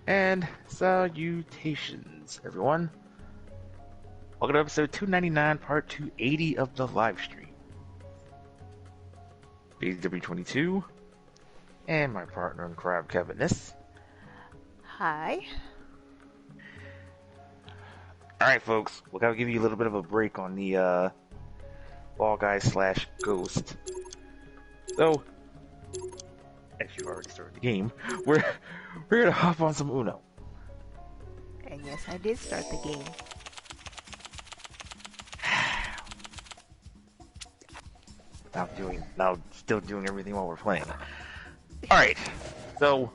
And salutations, everyone. Welcome to episode 299, part 280 of the live stream. BW22, and my partner in crime, Kevinness. Hi. Alright, folks, we're going to give you a little bit of a break on the Ball Guy / Ghost. So, as you already started the game, we're going to hop on some Uno. And yes, I did start the game. Now still doing everything while we're playing. Alright, so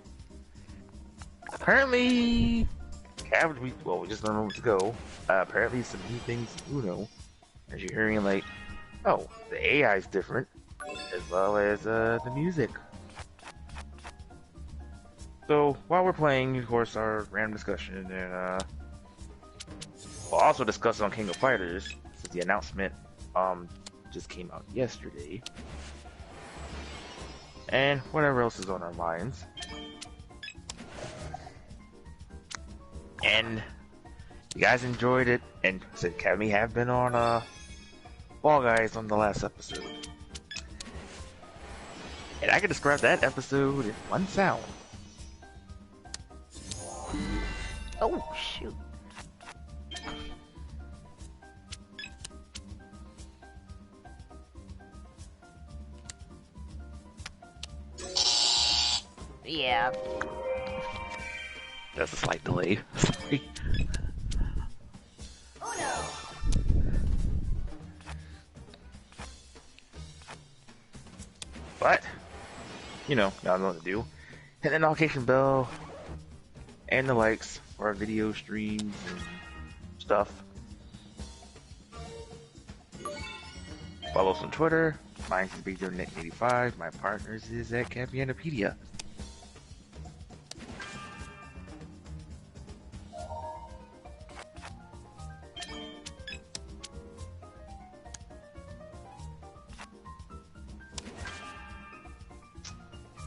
apparently we just learned moments ago, apparently some new things in Uno, as you're hearing, like, oh, the AI is different, as well as the music. So while we're playing, of course, our random discussion, and we'll also discuss on King of Fighters, since the announcement just came out yesterday, and whatever else is on our minds. And you guys enjoyed it, and said Academy have been on Ball Guys on the last episode, and I can describe that episode in one sound. Oh, shoot. Yeah. That's a slight delay. Sorry. Oh no. But, you know, y'all know what to do. Hit the notification bell and the likes for our video streams and stuff. Follow us on Twitter. Mine's is BigJoeNet85. My partner's is at Campianopedia.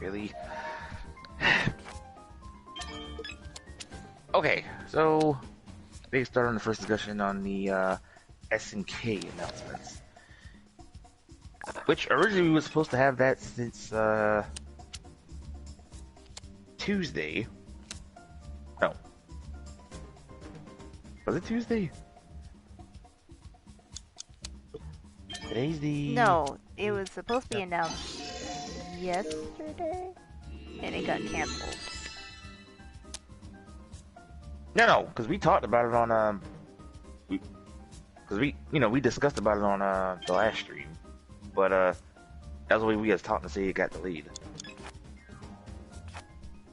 Really? Okay, so they start on the first discussion on the S&K announcements, which originally we were supposed to have that since Tuesday. No, was it Tuesday? Today's the... No, it was supposed to be announced yesterday, and it got canceled. No, because we talked about it on we discussed about it on the last stream, but that's the way we was talking to say it got delayed.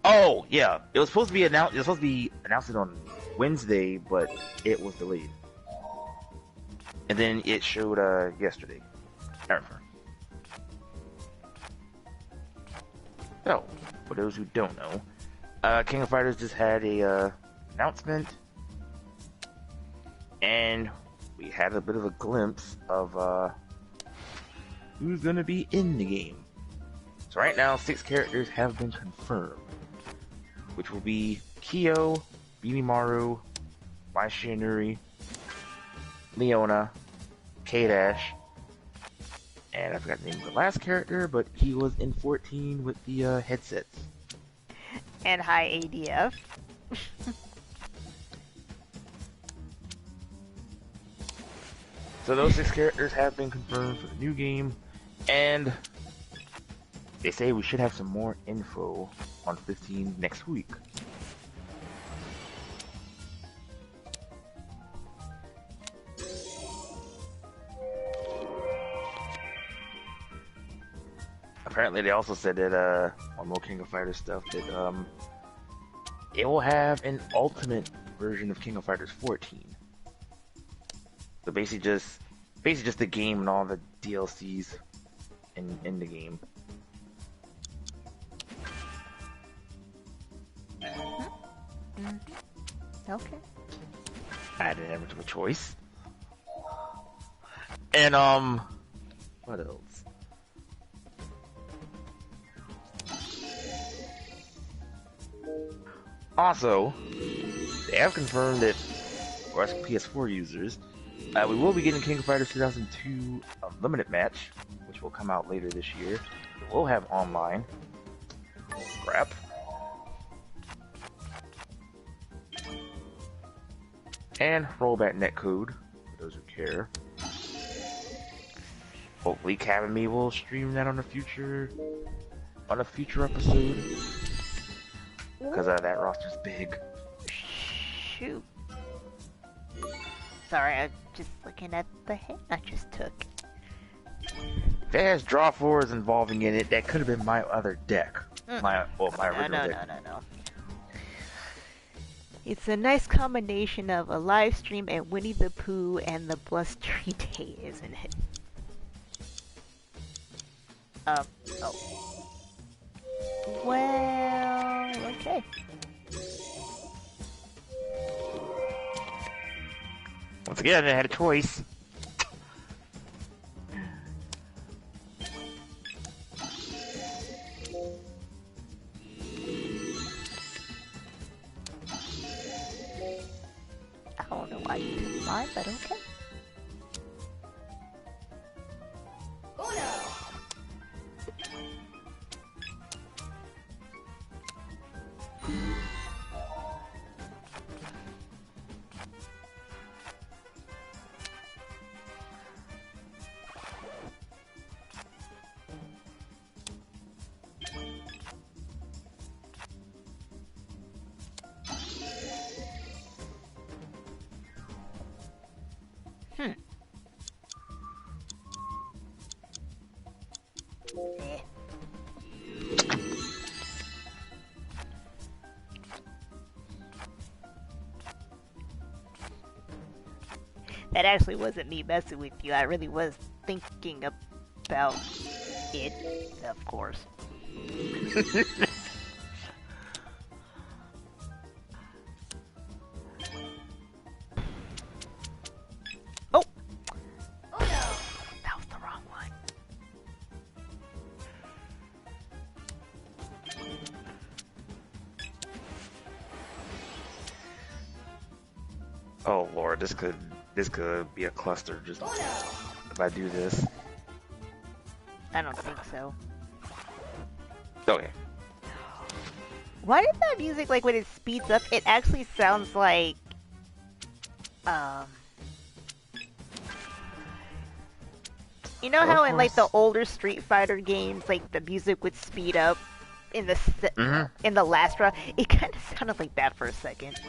Oh yeah, it was supposed to be announced. It was supposed to be announced on Wednesday, but it was delayed, and then it showed yesterday. I remember. So, for those who don't know, King of Fighters just had a announcement, and we had a bit of a glimpse of who's gonna be in the game. So right now, 6 characters have been confirmed, which will be Kyo, Benimaru, Mai Shiranui, Leona, K-Dash, and I forgot the name of the last character, but he was in 14 with the headsets. And high ADF. So those 6 characters have been confirmed for the new game, and they say we should have some more info on 15 next week. Apparently they also said that on more King of Fighters stuff that it will have an ultimate version of King of Fighters 14. So basically just the game and all the DLCs in the game. Okay. I didn't have much of a choice. And what else? Also, they have confirmed that for us PS4 users, we will be getting King of Fighters 2002 Unlimited Match, which will come out later this year. It will have online. Crap. And rollback netcode, for those who care. Hopefully Cab and me will stream that on a future episode. Because that roster's big. Shoot. Sorry, I'm just looking at the hand I just took. If it has draw fours involving in it, that could have been my other deck. My original deck. No. It's a nice combination of a live stream and Winnie the Pooh and the blustery day, isn't it? Oh. Well, okay. Once again, I had a choice. I don't know why you took mine, but okay. That actually wasn't me messing with you. I really was thinking about it, of course. Oh! Oh no! That was the wrong one. Oh lord, this could be a cluster just if I do this. I don't think so. Okay. Why did that music, like, when it speeds up, it actually sounds like, you know how in, like, the older Street Fighter games, like, the music would speed up in the, in the last round? It kind of sounded like that for a second.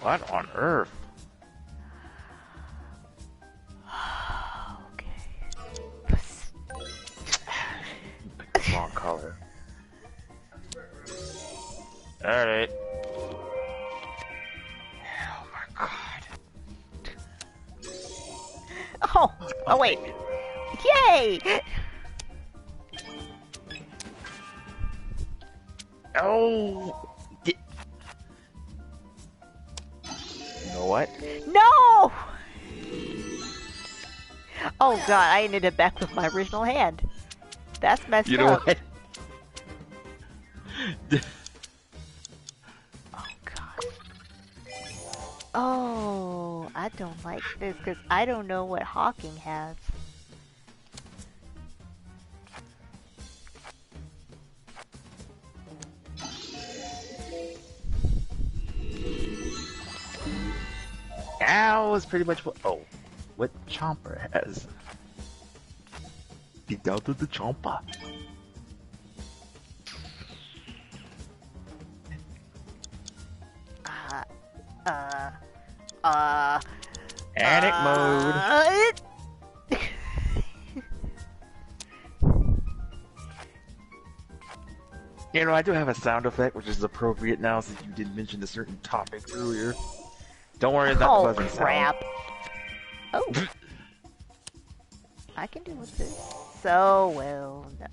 What on earth? Okay. Pick the wrong color. Alright. Oh my god. Oh wait. Yay! Oh! You know what? No! Oh god, I ended up back with my original hand. That's messed up. You know what? Oh god. Oh, I don't like this because I don't know what Hawking has. now is pretty much what Chomper has. Get down to the Chomper. Panic mode. You know, I do have a sound effect, which is appropriate now since you did mention a certain topic earlier. Don't worry, it's not buzzing crap. sound. Oh. I can deal with this so well. No.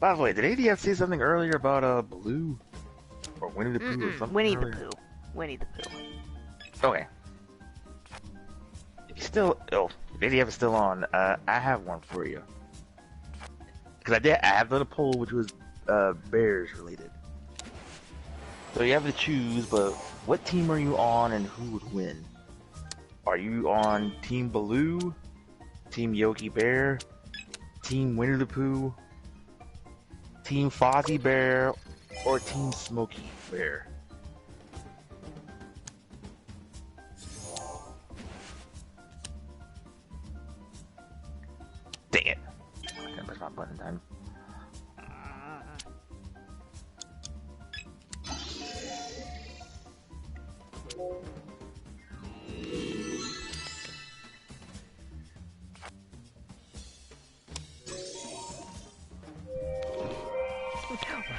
By the way, did ADF say something earlier about Blue? Or Winnie the Pooh or something? Winnie the Pooh. Winnie the Pooh. Okay. If ADF is still on, I have one for you. Because I have done a poll which was Bears related. So you have to choose, but what team are you on and who would win? Are you on Team Baloo, Team Yogi Bear, Team Winnie the Pooh, Team Fozzie Bear, or Team Smokey Bear? Dang it. I can't push my button time.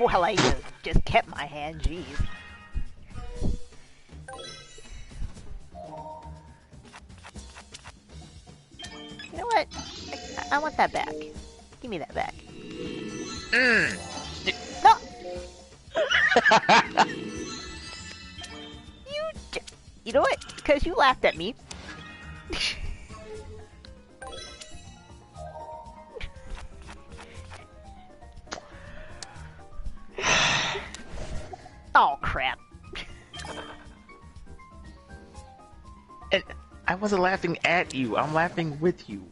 Well, I just kept my hand, jeez. You know what? I want that back. Give me that back. No! You know what? Because you laughed at me. Oh, crap. And I wasn't laughing at you. I'm laughing with you.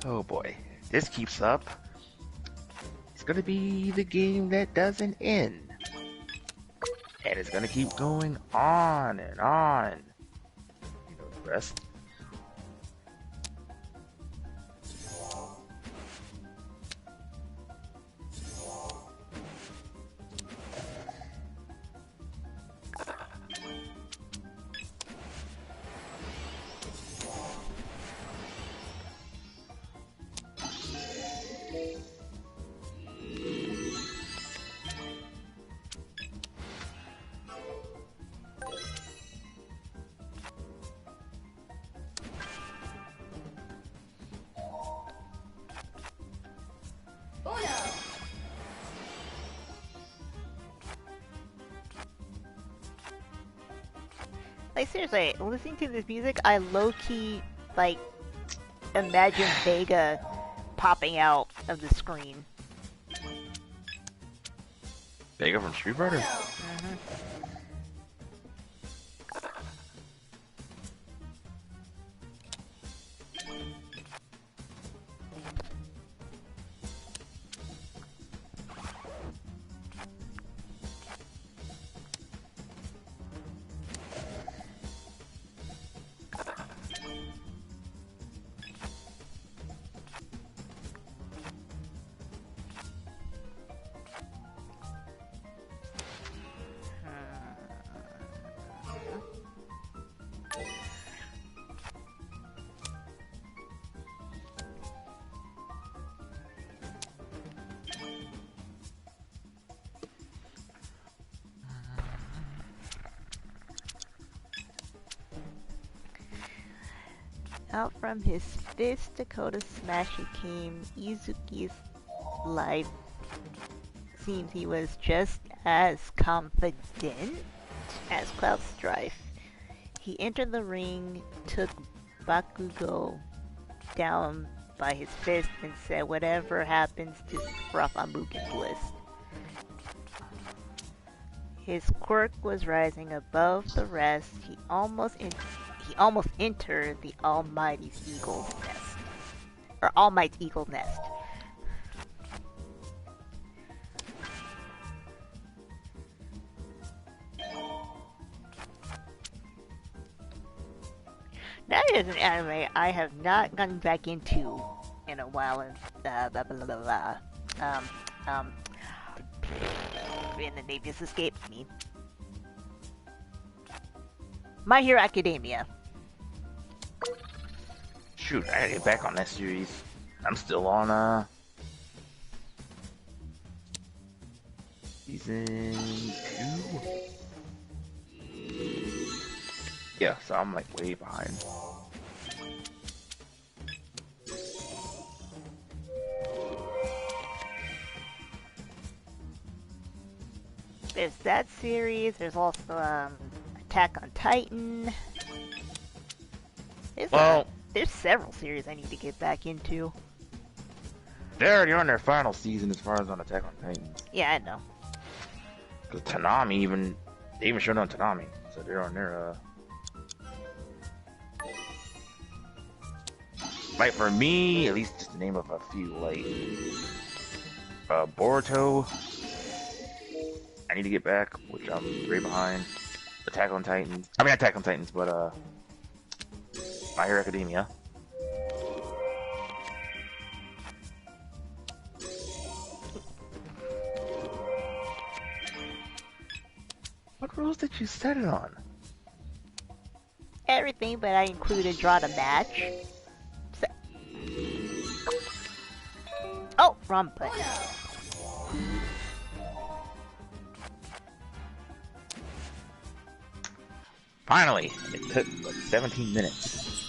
Oh boy. This keeps up. It's gonna be the game that doesn't end. And it's gonna keep going on and on. You know the rest. Like, seriously, listening to this music, I low-key, like, imagine Vega popping out of the screen. Vega from Street Fighter? Out from his fifth Dakota Smash came Izuki's life. Seems he was just as confident as Cloud Strife. He entered the ring, took Bakugo down by his fist and said whatever happens to Rafamuken's list. His quirk was rising above the rest. He almost entered the Almighty's eagle's nest. Or All Might's eagle nest. That is an anime I have not gotten back into in a while. And blah blah blah blah. And the name just escapes me. My Hero Academia. Shoot, I gotta get back on that series. I'm still on season 2. Yeah, so I'm like way behind. There's that series. There's also Attack on Titan. There's several series I need to get back into. They're already on their final season as far as on Attack on Titan. Yeah, I know. Cause Tanami they even showed on Tanami, so they're on their like for me, at least just to name of a few, like Boruto. I need to get back, which I'm way behind. Attack on Titans. I mean, not Attack on Titans, but My Hero Academia. What rules did you set it on? Everything, but I included draw the match. So... Oh, wrong button. Finally, it took like 17 minutes.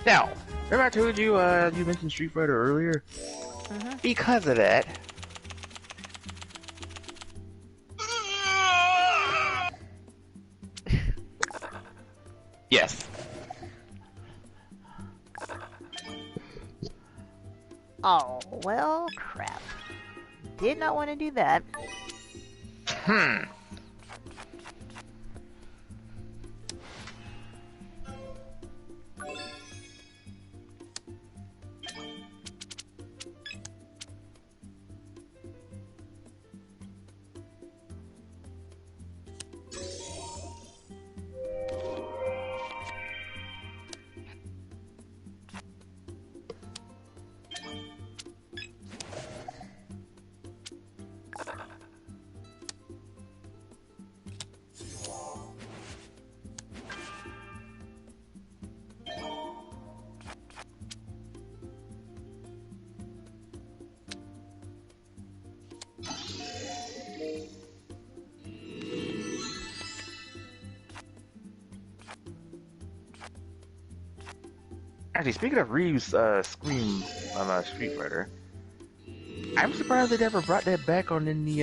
Now, remember I told you you mentioned Street Fighter earlier? Mm-hmm. Because of that. Yes. Oh, well, crap. Did not want to do that. Actually, speaking of Ryu's scream on Street Fighter, I'm surprised they never brought that back on the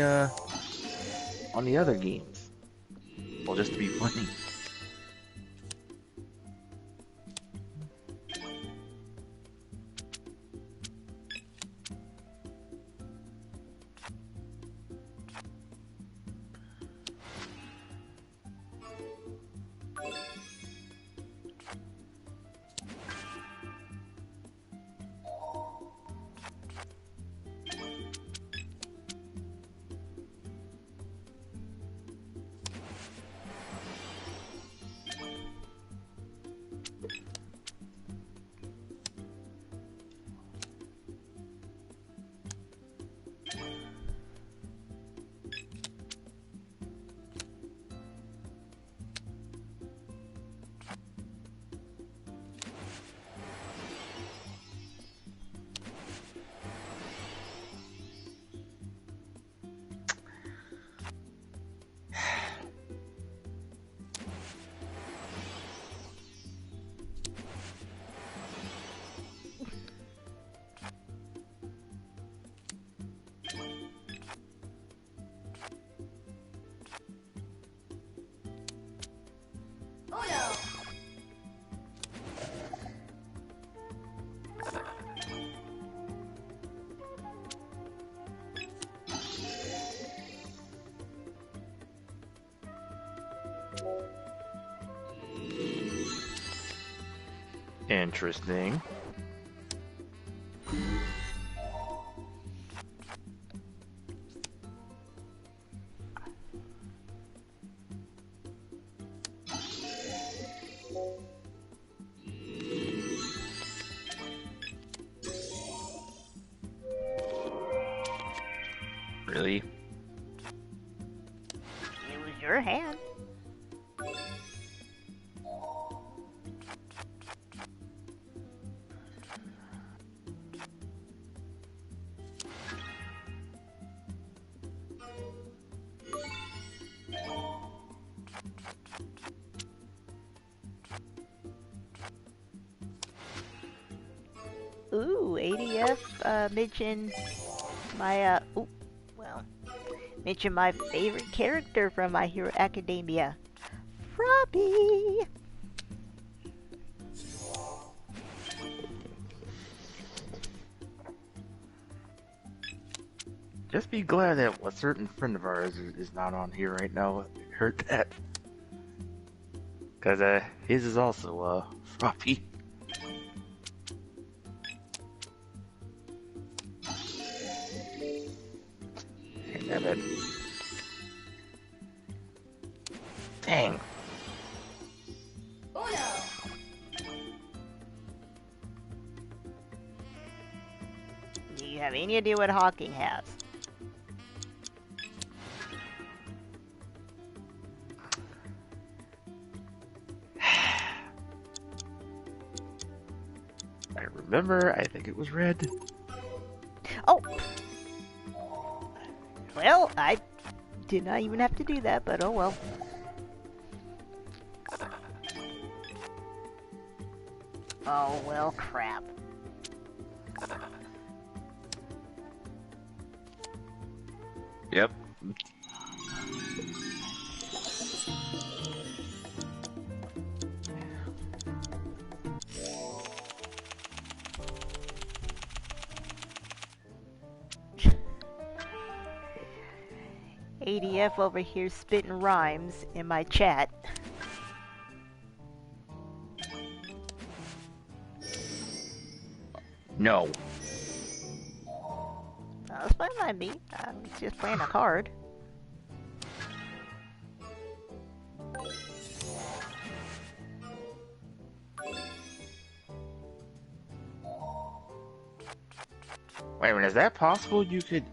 other games. Well, just to be funny. Interesting. Really? It was your hand. Ooh, ADF mentioned my mentioned my favorite character from My Hero Academia, Frobby. Just be glad that a certain friend of ours is not on here right now. Heard that. Cause his is also Floppy. Damn it. Dang. Oh no! Do you have any idea what Hawking has? I remember, I think it was red. Oh! Well, I did not even have to do that, but oh well. Oh well, crap. Yep. ADF over here spitting rhymes in my chat. No. That's fine by me. I'm just playing a card. Wait a minute, is that possible? You could...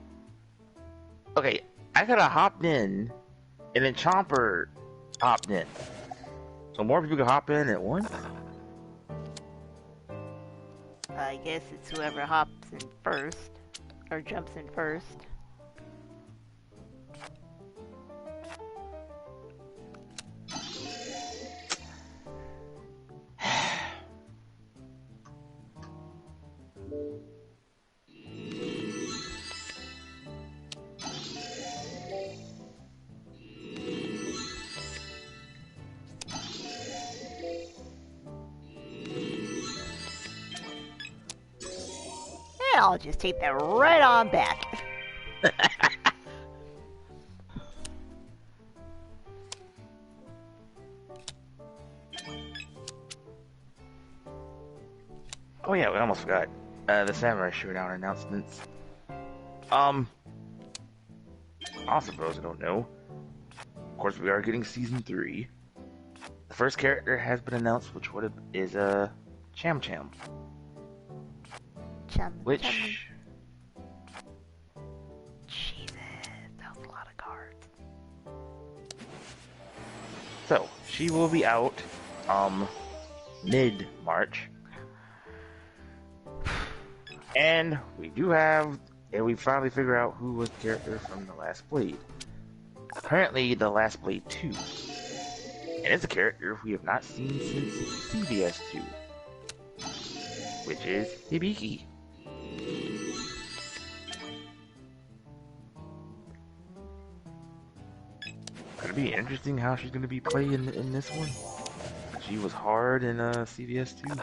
Okay, I could have hopped in, and then Chomper hopped in. So more people could hop in at once? I guess it's whoever hops in first, or jumps in first. And I'll just take that right on back. Oh yeah, we almost forgot. The Samurai Showdown announcements. Also, for those who don't know, of course we are getting Season 3. The first character has been announced, which is Cham Cham. Which... Jesus, that was a lot of cards. So, she will be out, mid-March. And we finally figured out who was the character from The Last Blade. Apparently, The Last Blade 2. And it's a character we have not seen since CVS 2. Which is Hibiki. Gonna be interesting how she's gonna be playing in this one. She was hard in CVS 2.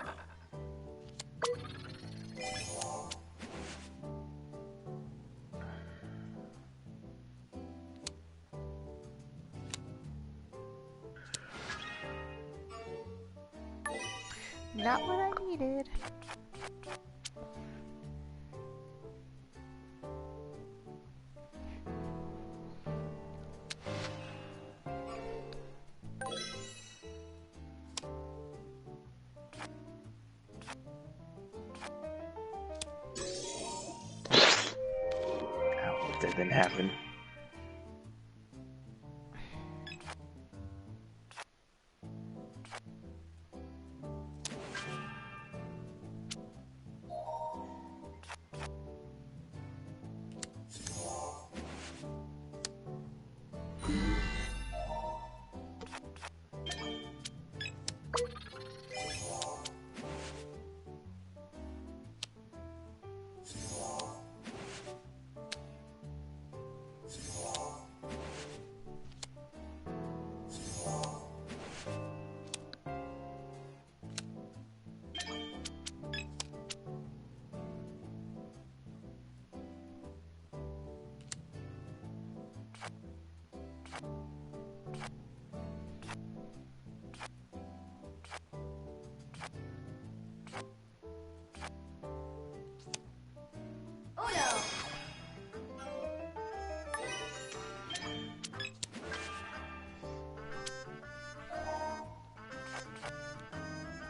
Not what I needed. That didn't happen.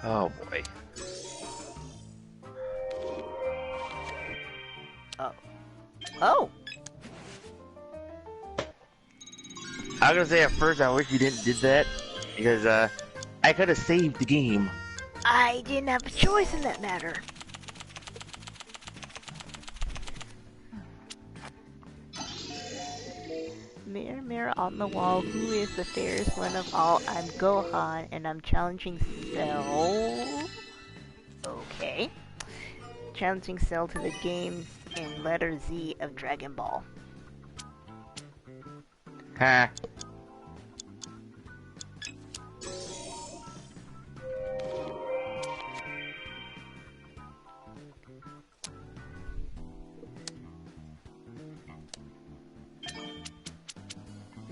Oh boy. Oh. Oh! I was gonna say at first I wish you didn't did that because I could have saved the game. I didn't have a choice in that matter. Mirror, mirror on the wall, who is the fairest one of all? I'm Gohan, and I'm challenging Cell. Okay. Challenging Cell to the game in letter Z of Dragon Ball. Ha.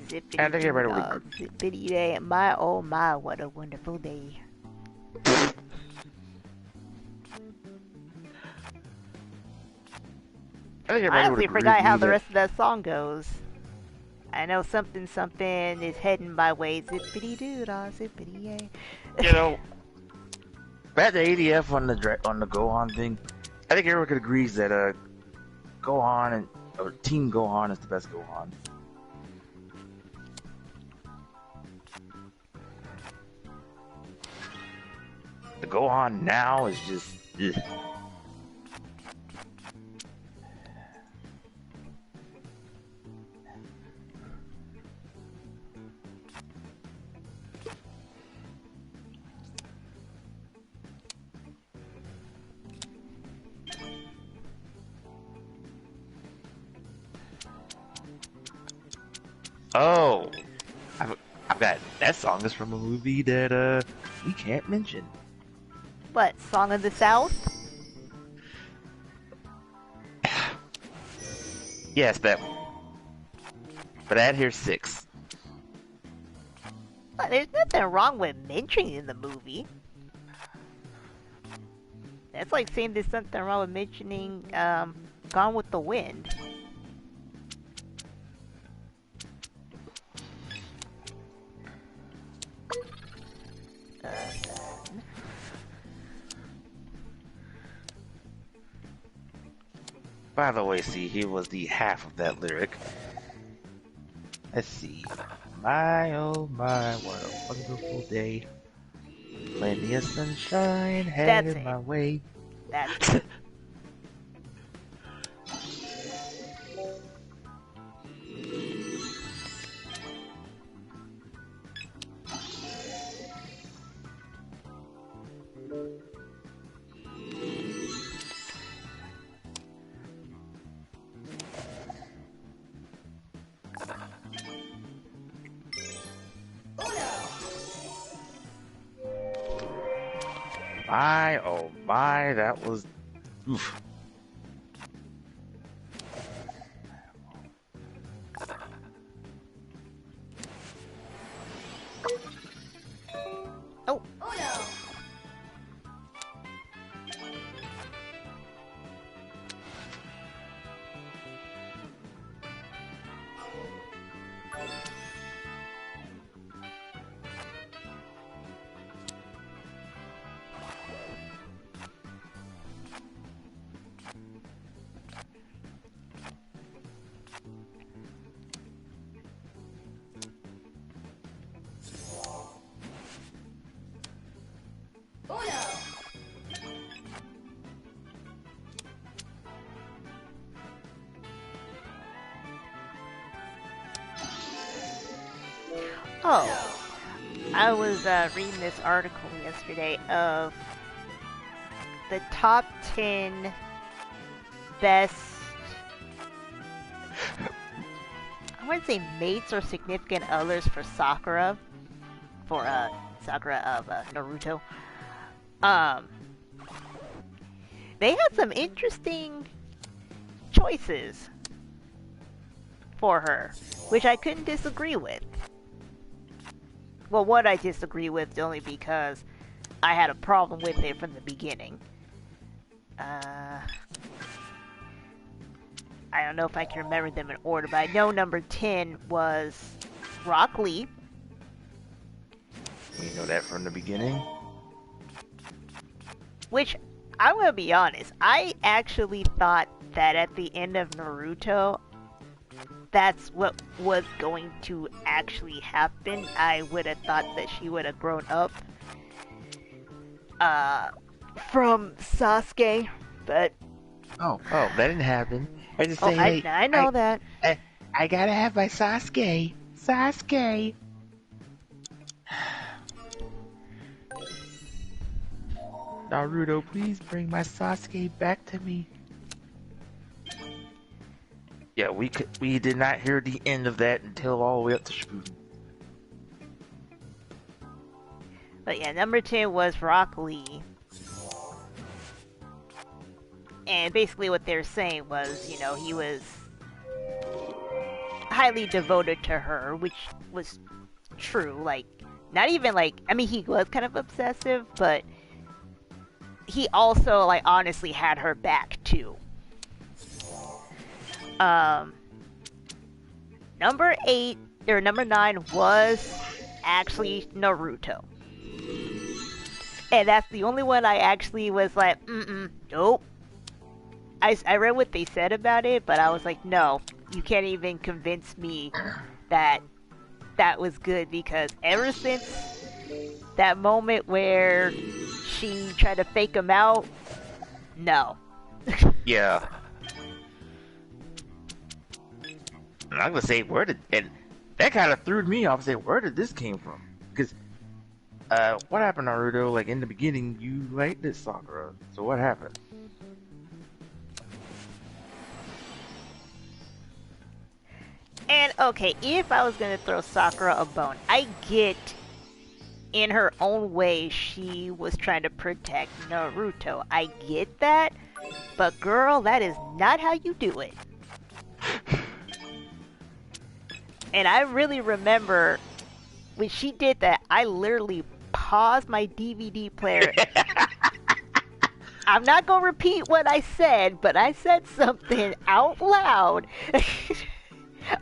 Zippity I think everybody would dog, zippity day. My oh my, what a wonderful day. I honestly forgot how the rest of that song goes. I know something something is heading my way. Zippity doo dah, zippity yay. You know, at the ADF on the Gohan thing, I think everyone could agree that Gohan or Team Gohan is the best Gohan. The Gohan now is just. Ugh. Oh, I've got that song is from a movie that we can't mention. What, Song of the South? Yes, that one. But I had here 6. Well, there's nothing wrong with mentioning the movie. That's like saying there's something wrong with mentioning Gone with the Wind. By the way, see, here was the half of that lyric. Let's see. My, oh my, what a wonderful day. Plenty of sunshine headed my way. That's it. My, oh my, that was... Oof. Oh. Oh, I was reading this article yesterday of the top 10 best, I wouldn't say mates or significant others for Sakura, Sakura of Naruto. They had some interesting choices for her, which I couldn't disagree with. Well, what I disagree with is only because I had a problem with it from the beginning. I don't know if I can remember them in order, but I know number 10 was Rock Lee. We know that from the beginning. Which, I'm gonna be honest, I actually thought that at the end of Naruto, that's what was going to actually happen. I would have thought that she would have grown up from Sasuke, but... Oh, that didn't happen. I just say, hey, I know that. I gotta have my Sasuke. Sasuke. Naruto, please bring my Sasuke back to me. Yeah, we did not hear the end of that until all the way up to Shippuden. But yeah, number 10 was Rock Lee. And basically what they were saying was, you know, he was highly devoted to her, which was true. Like, not even like, I mean, he was kind of obsessive, but he also, like, honestly had her back, too. Number 9 was actually Naruto. And that's the only one I actually was like, nope. I read what they said about it, but I was like, no, you can't even convince me that that was good, because ever since that moment where she tried to fake him out, no. Yeah. And I'm gonna say, and that kind of threw me off. Say, where did this came from? Because, what happened, Naruto? Like in the beginning, you liked this Sakura. So what happened? And okay, if I was gonna throw Sakura a bone, I get in her own way she was trying to protect Naruto. I get that, but girl, that is not how you do it. And I really remember when she did that, I literally paused my DVD player. I'm not gonna repeat what I said, but I said something out loud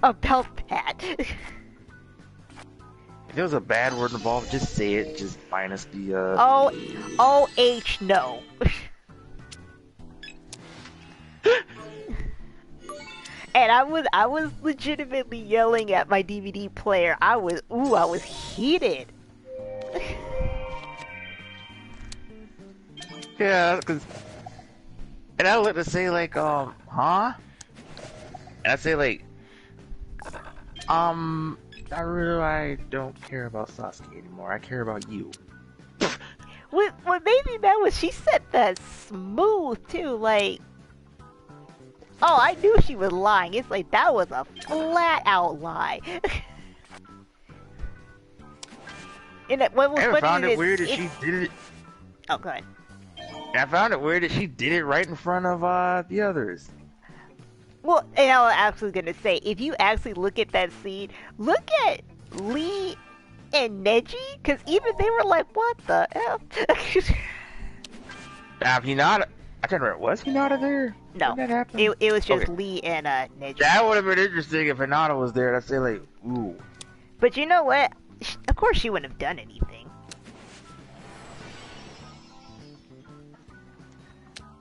about that. If there was a bad word involved, just say it. Just minus the O-H no. And I was legitimately yelling at my DVD player. I was heated. Yeah, and I let her say like, huh? And I say like, Naruto, I don't care about Sasuke anymore. I care about you. What made me mad was she said that smooth too, like, oh, I knew she was lying. It's like, that was a flat out lie. And what was funny I found it weird that she did it. Oh, go ahead. I found it weird that she did it right in front of the others. Well, and I was actually gonna say, if you actually look at that scene, look at Lee and Neji, because even they were like, what the F? Now, if Hinata, I can't remember, was Hinata there? No, when that happened? It was just okay. Lee and Neji. That would have been interesting if Hinata was there. I'd say like, ooh. But you know what? Of course she wouldn't have done anything.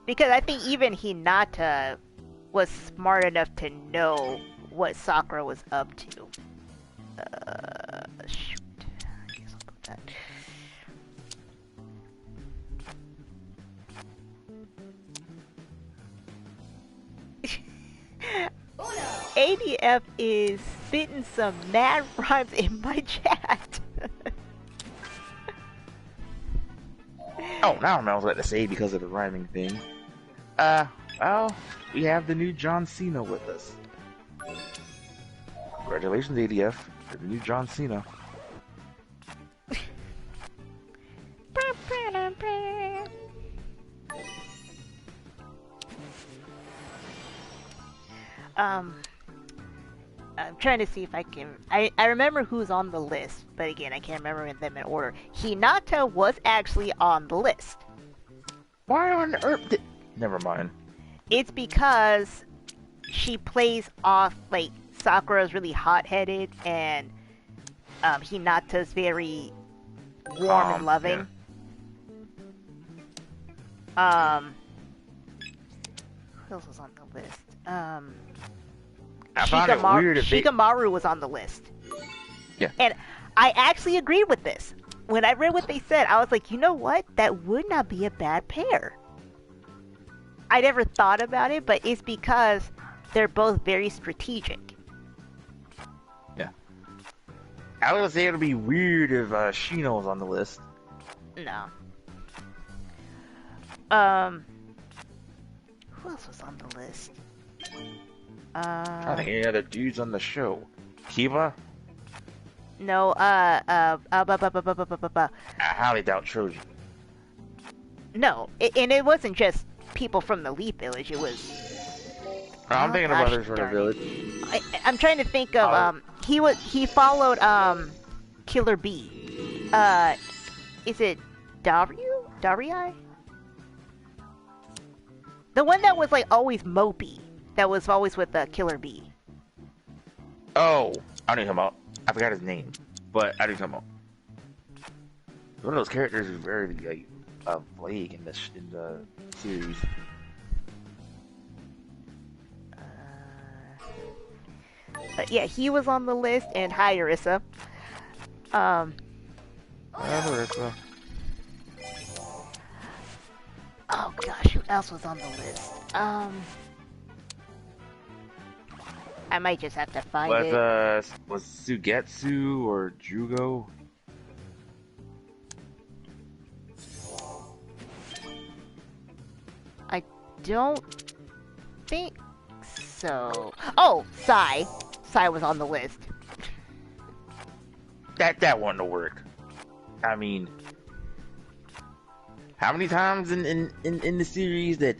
Because I think even Hinata was smart enough to know what Sakura was up to. Shoot. I guess I'll put that. ADF is spitting some mad rhymes in my chat. Oh, now I remember what to say because of the rhyming thing. Well, we have the new John Cena with us. Congratulations, ADF, for the new John Cena. I'm trying to see if I can... I remember who's on the list, but again, I can't remember them in order. Hinata was actually on the list. Why on earth did... Never mind. It's because she plays off, like, Sakura's really hot-headed, and Hinata's very warm and loving. Yeah. Who else was on the list? I found it weird if Shikamaru was on the list. Yeah. And I actually agreed with this. When I read what they said, I was like, you know what? That would not be a bad pair. I never thought about it, but it's because they're both very strategic. Yeah. I was say it'd be weird if Shino was on the list. No. Who else was on the list? I think any other dudes on the show. Kiba? No, I highly doubt Troji. No, and it wasn't just people from the Leaf Village, it was... I'm thinking of others from the village. I'm trying to think of, he followed, Killer Bee. Is it Jarria? The one that was, like, always mopey. That was always with Killer Bee. Oh, I know him about. I forgot his name, but I didn't come up. One of those characters is very like vague in the series. But yeah, he was on the list, and hi, Arissa. Arissa. Oh gosh, who else was on the list? I might just have to find it. Was Sugetsu or Jugo? I don't think so. Oh, Sai. Sai was on the list. That wouldn't work. I mean, how many times in the series that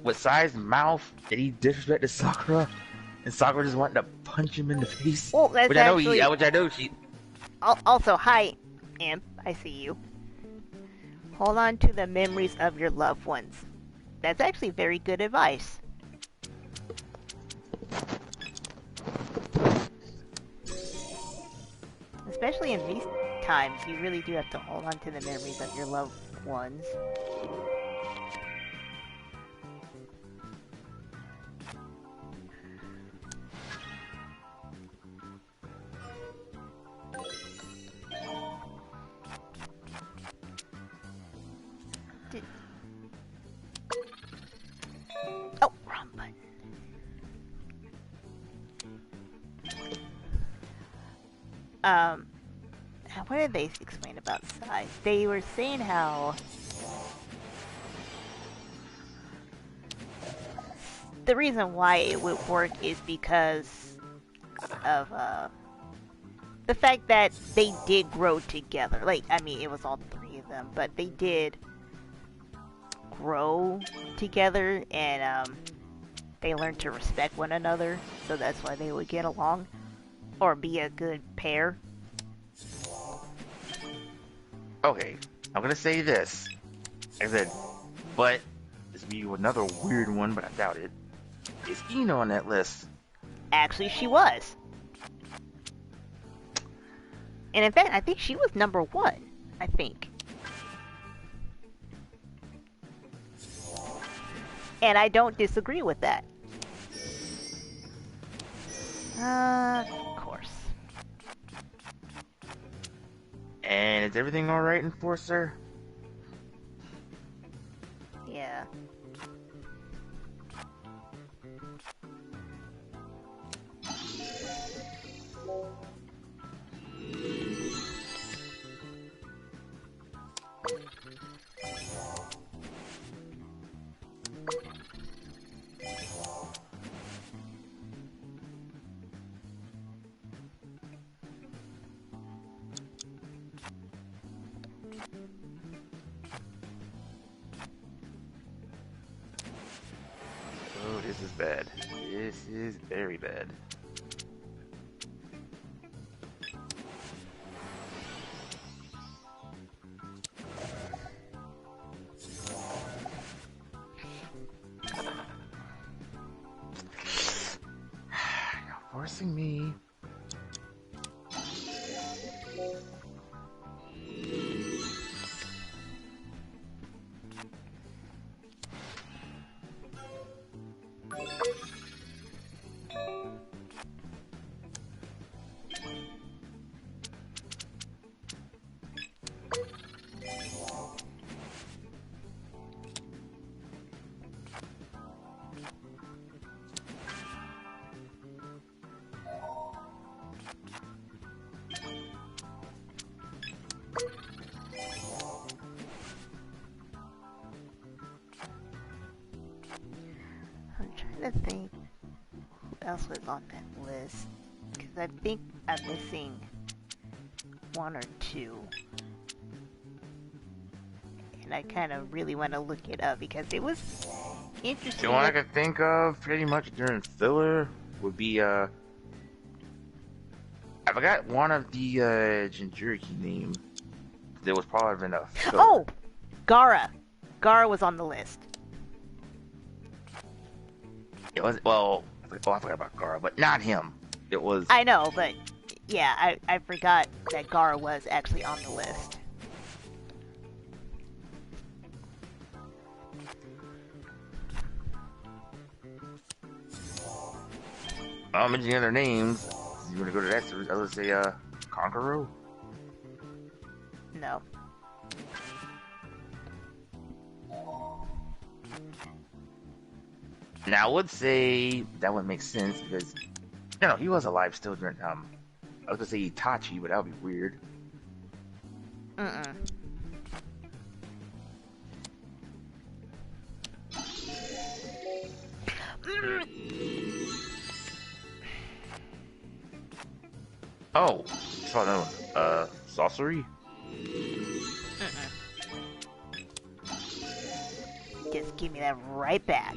with Sai's mouth that he disrespected Sakura? And Sakura just wanted to punch him in the face. Well, that's which actually... I know she... Also, hi, Imp. I see you. Hold on to the memories of your loved ones. That's actually very good advice. Especially in these times, you really do have to hold on to the memories of your loved ones. Oh, wrong button. What did they explain about size? They were saying how the reason why it would work is because of the fact that they did grow together. Like, I mean, it was all three of them, but they did grow together, and they learned to respect one another, so that's why they would get along or be a good pair. Okay, I'm gonna say this. I said, but this will be another weird one, but I doubt it. Is Ino on that list? Actually, she was. And in fact, I think she was #1. I think. And I don't disagree with that. Of course. And is everything alright, Enforcer? Yeah. bad. This is very bad. You're forcing me. I'm trying to think who else was on that list. Because I think I'm missing one or two. And I kind of really want to look it up because it was interesting. The one I could think of pretty much during filler would be, I forgot one of the, Jinchuriki name. There was probably been a filler. Oh! Gaara. Gaara was on the list. It was, well, I forgot about Gaara, but not him. It was... I know, but yeah, I forgot that Gaara was actually on the list. I'll mention the other names. You want to go to that series? I would say, Conqueror? No. Now, I would say that would make sense because, no, he was alive still during, I was gonna say Itachi, but that would be weird. Mm-mm. Oh, saw another one. Sorcery? Just give me that right back.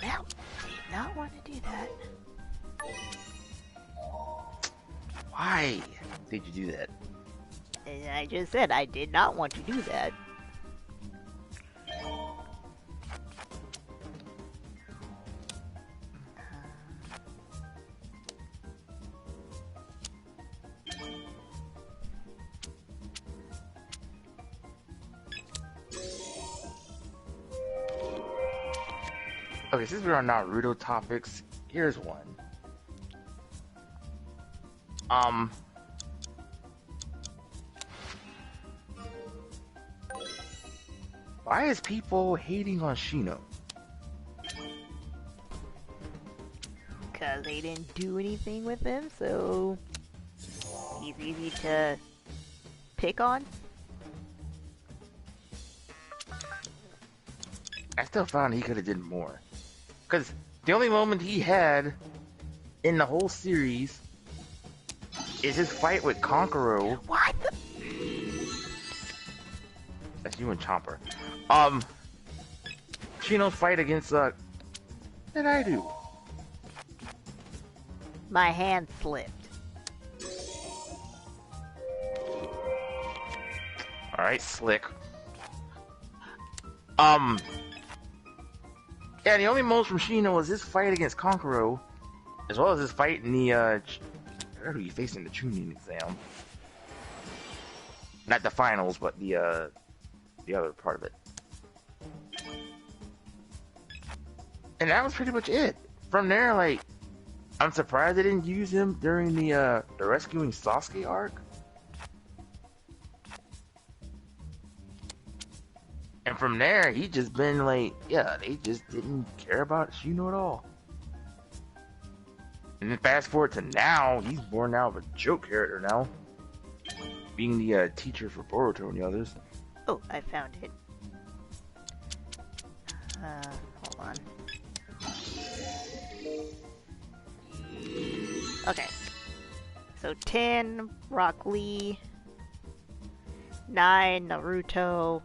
Well, did not want to do that. Why did you do that? And I just said I did not want to do that. Okay, since we're on Naruto topics, here's one. Why is people hating on Shino? Because they didn't do anything with him, so he's easy to pick on. I still found he could have did more. Because the only moment he had in the whole series is his fight with Conqueror. What the? That's you and Chomper. Shino's fight against, what did I do? My hand slipped. Alright, Slick. Um, yeah, the only modes from Shino was his fight against Kankuro, as well as his fight in the, I forgot who he faced in the Chunin exam. Not the finals, but the other part of it. And that was pretty much it. From there, like, I'm surprised they didn't use him during the rescuing Sasuke arc. And from there, he just been like, yeah, they just didn't care about Shino at all. And then fast forward to now, he's born out of a joke character now. Being the teacher for Boruto and the others. Oh, I found it. Hold on. Okay. So 10, Rock Lee. 9, Naruto.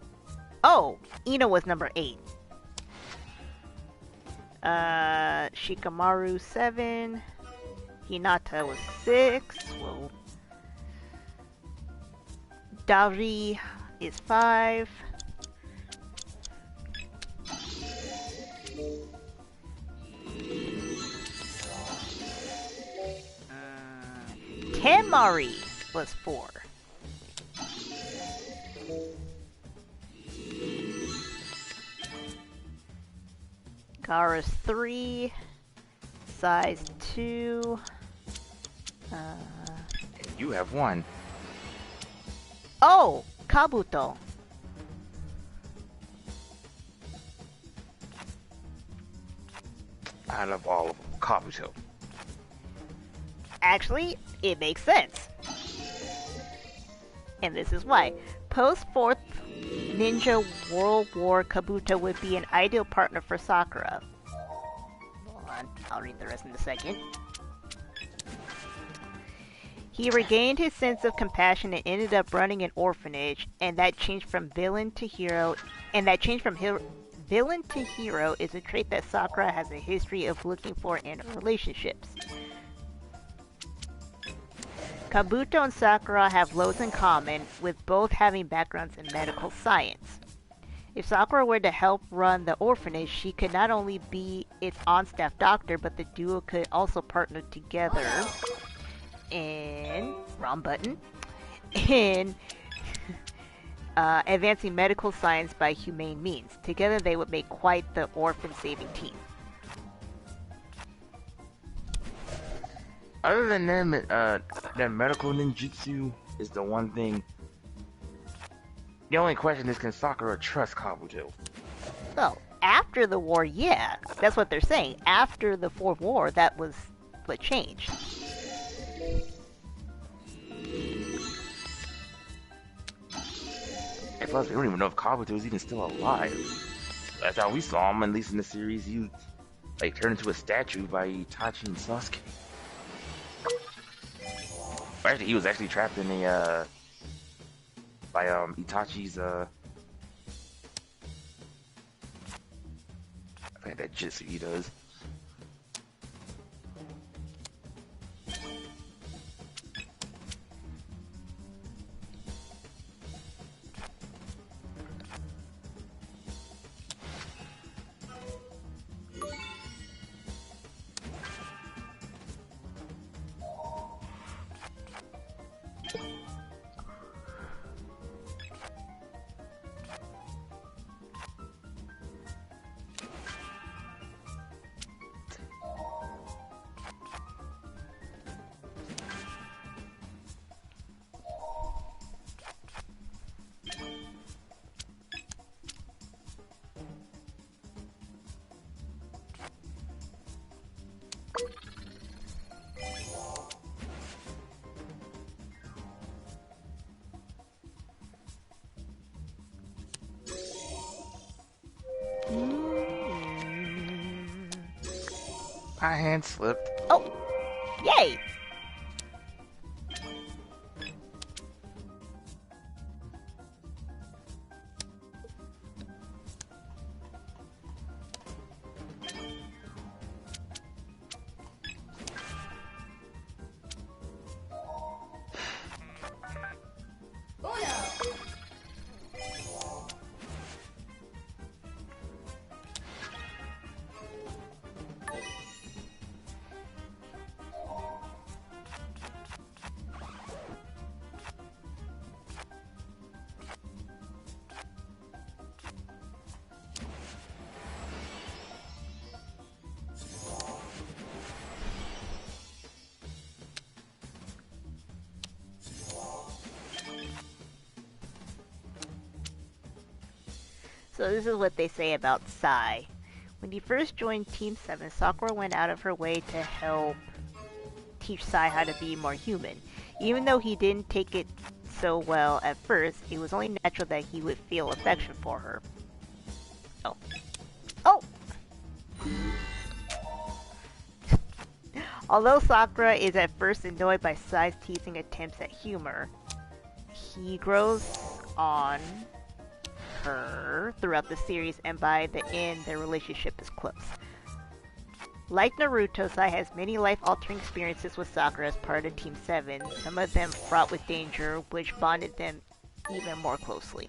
Oh! Ino was number 8. Shikamaru 7. Hinata was 6. Whoa. Dari is 5. Temari was 4. Gaara's 3. Size 2. You have 1. Oh! Kabuto. Out of all of them, Kabuto. Actually, it makes sense. And this is why. Post 4th Ninja World War, Kabuto would be an ideal partner for Sakura. Hold on, I'll read the rest in a second. He regained his sense of compassion and ended up running an orphanage, and that change from villain to hero, villain to hero is a trait that Sakura has a history of looking for in relationships. Kabuto and Sakura have loads in common, with both having backgrounds in medical science. If Sakura were to help run the orphanage, she could not only be its on-staff doctor, but the duo could also partner together in advancing medical science by humane means. Together they would make quite the orphan-saving team. Other than them, that medical ninjutsu is the one thing. The only question is, can Sakura trust Kabuto? Well, after the war, yeah. That's what they're saying. After the Fourth War, that was what changed. And plus, we don't even know if Kabuto is even still alive. That's how we saw him, at least in the series. He, like, turned into a statue by Itachi and Sasuke. Actually, he was actually trapped in a, by, Itachi's, I forget that jutsu he does. My hand slipped. Oh! Yay! So this is what they say about Sai. When he first joined Team 7, Sakura went out of her way to help teach Sai how to be more human. Even though he didn't take it so well at first, it was only natural that he would feel affection for her. Oh. Oh! Although Sakura is at first annoyed by Sai's teasing attempts at humor, he grows on her throughout the series, and by the end, their relationship is close. Like Naruto, Sai has many life-altering experiences with Sakura as part of Team 7, some of them fraught with danger, which bonded them even more closely.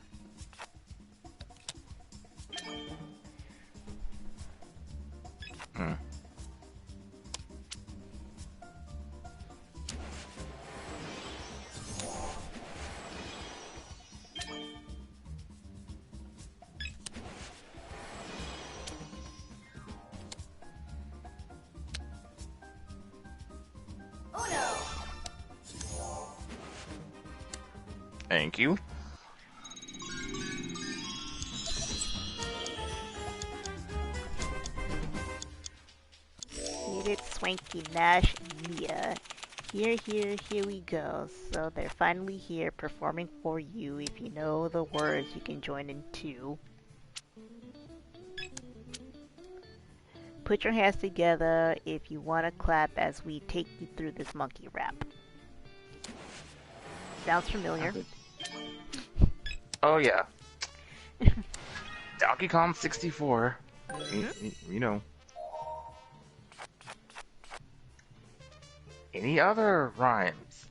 Thank you. Hit it, Swanky, Nash, and Mia. Here we go. So they're finally here performing for you. If you know the words, you can join in too. Put your hands together if you want to clap as we take you through this monkey rap. Sounds familiar. Oh yeah. Donkey Kong 64. You know. Any other rhymes?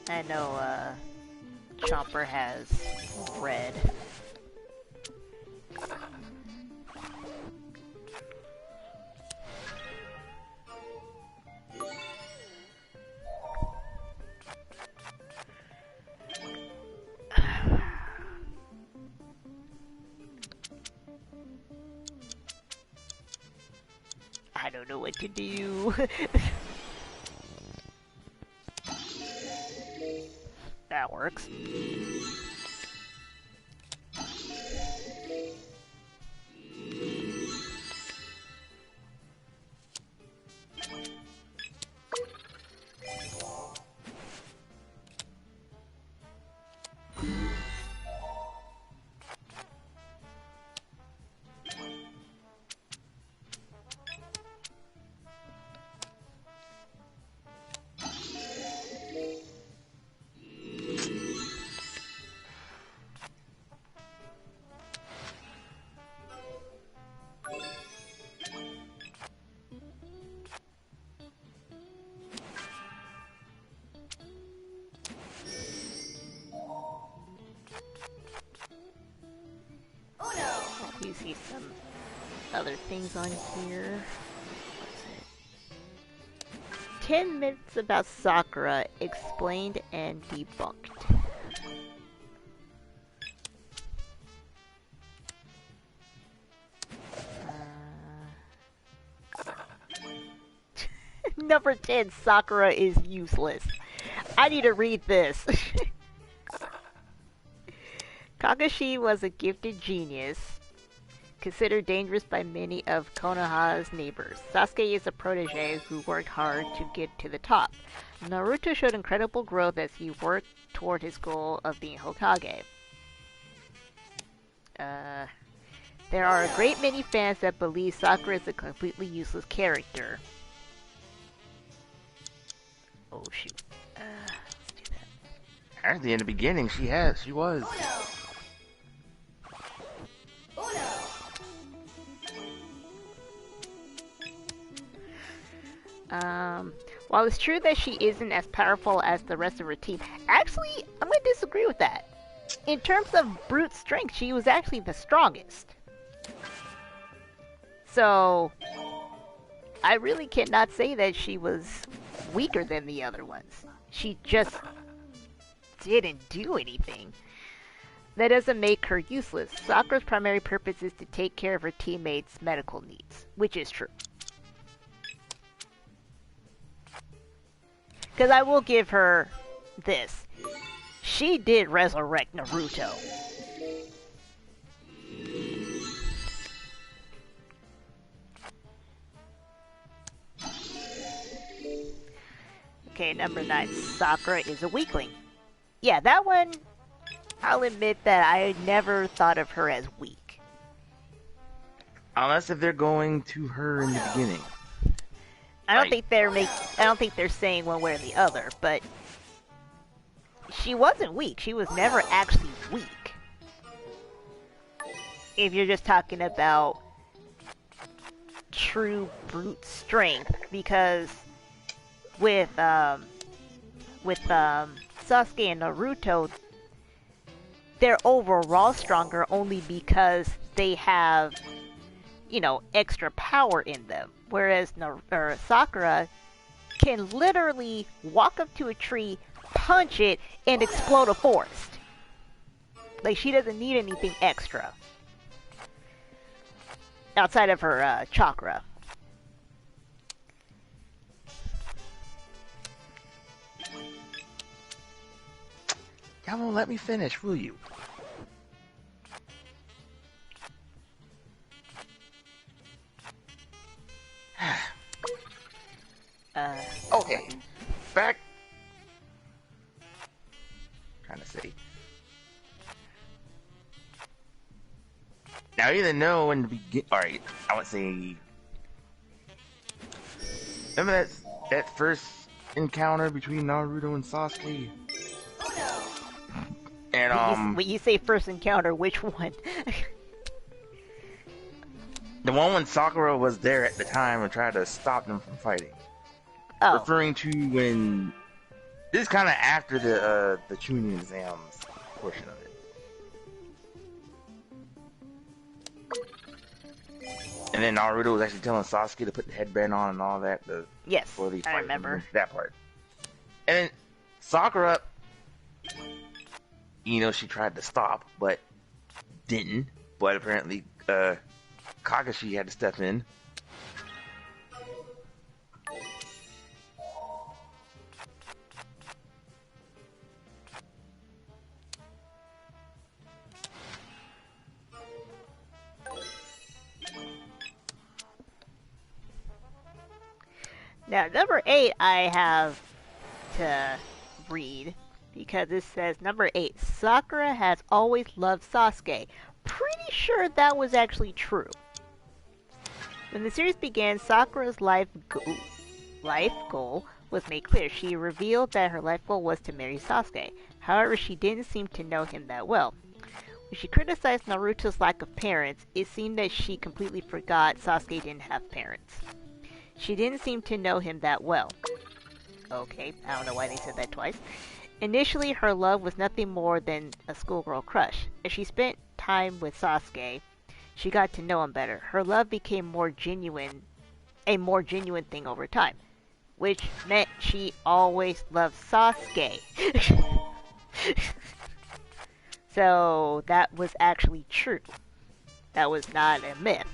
I know, Chomper has red. I don't know what to do. That works. You see some other things on here. What's it? 10 myths about Sakura explained and debunked. Number 10, Sakura is useless. I need to read this. Kakashi was a gifted genius, considered dangerous by many of Konoha's neighbors. Sasuke is a protege who worked hard to get to the top. Naruto showed incredible growth as he worked toward his goal of being Hokage. There are a great many fans that believe Sakura is a completely useless character. Oh shoot. Let's do that. Actually, in the beginning, she was. While it's true that she isn't as powerful as the rest of her team, actually, I'm going to disagree with that. In terms of brute strength, she was actually the strongest. So, I really cannot say that she was weaker than the other ones. She just didn't do anything. That doesn't make her useless. Sakura's primary purpose is to take care of her teammates' medical needs, which is true. Because I will give her this. She did resurrect Naruto. Okay, number 9. Sakura is a weakling. Yeah, that one, I'll admit that I never thought of her as weak. Unless if they're going to her in the beginning. I don't think they're saying one way or the other, but she wasn't weak. She was never actually weak. If you're just talking about true brute strength, because with Sasuke and Naruto, they're overall stronger only because they have, extra power in them. Whereas Sakura can literally walk up to a tree, punch it, and explode a forest. Like, she doesn't need anything extra. Outside of her chakra. Y'all won't let me finish, will you? Okay. Back. Trying to say. Now, you didn't know in the beginning. Alright, I would say. Remember that first encounter between Naruto and Sasuke? And, when you say first encounter, which one? The one when Sakura was there at the time and tried to stop them from fighting. Oh. Referring to when... This is kind of after the Chunin exams portion of it. And then Naruto was actually telling Sasuke to put the headband on and all that. Yes, I remember. That part. And then Sakura... she tried to stop, but didn't. But apparently, Kakashi had to step in. Now, number 8 I have to read. Because it says, number 8, Sakura has always loved Sasuke. Pretty sure that was actually true. When the series began, Sakura's life goal was made clear. She revealed that her life goal was to marry Sasuke. However, she didn't seem to know him that well. When she criticized Naruto's lack of parents, it seemed that she completely forgot Sasuke didn't have parents. She didn't seem to know him that well. Okay, I don't know why they said that twice. Initially, her love was nothing more than a schoolgirl crush. As she spent time with Sasuke, she got to know him better. Her love became a more genuine thing over time, which meant she always loved Sasuke. So that was actually true. That was not a myth.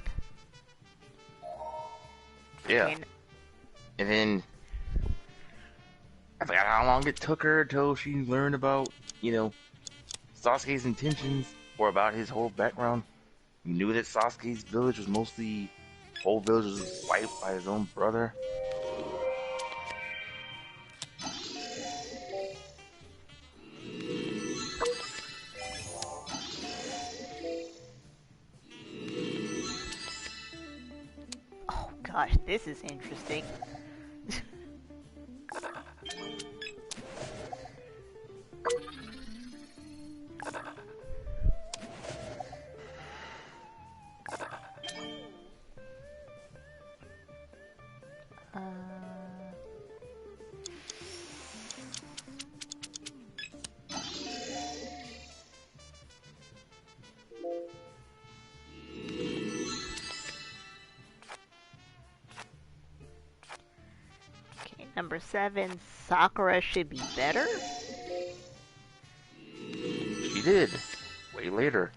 Yeah. And then I forgot how long it took her till she learned about, Sasuke's intentions or about his whole background. You knew that Sasuke's village was mostly, whole village was wiped by his own brother. Oh gosh, this is interesting. Number 7, Sakura should be better. She did. Way later.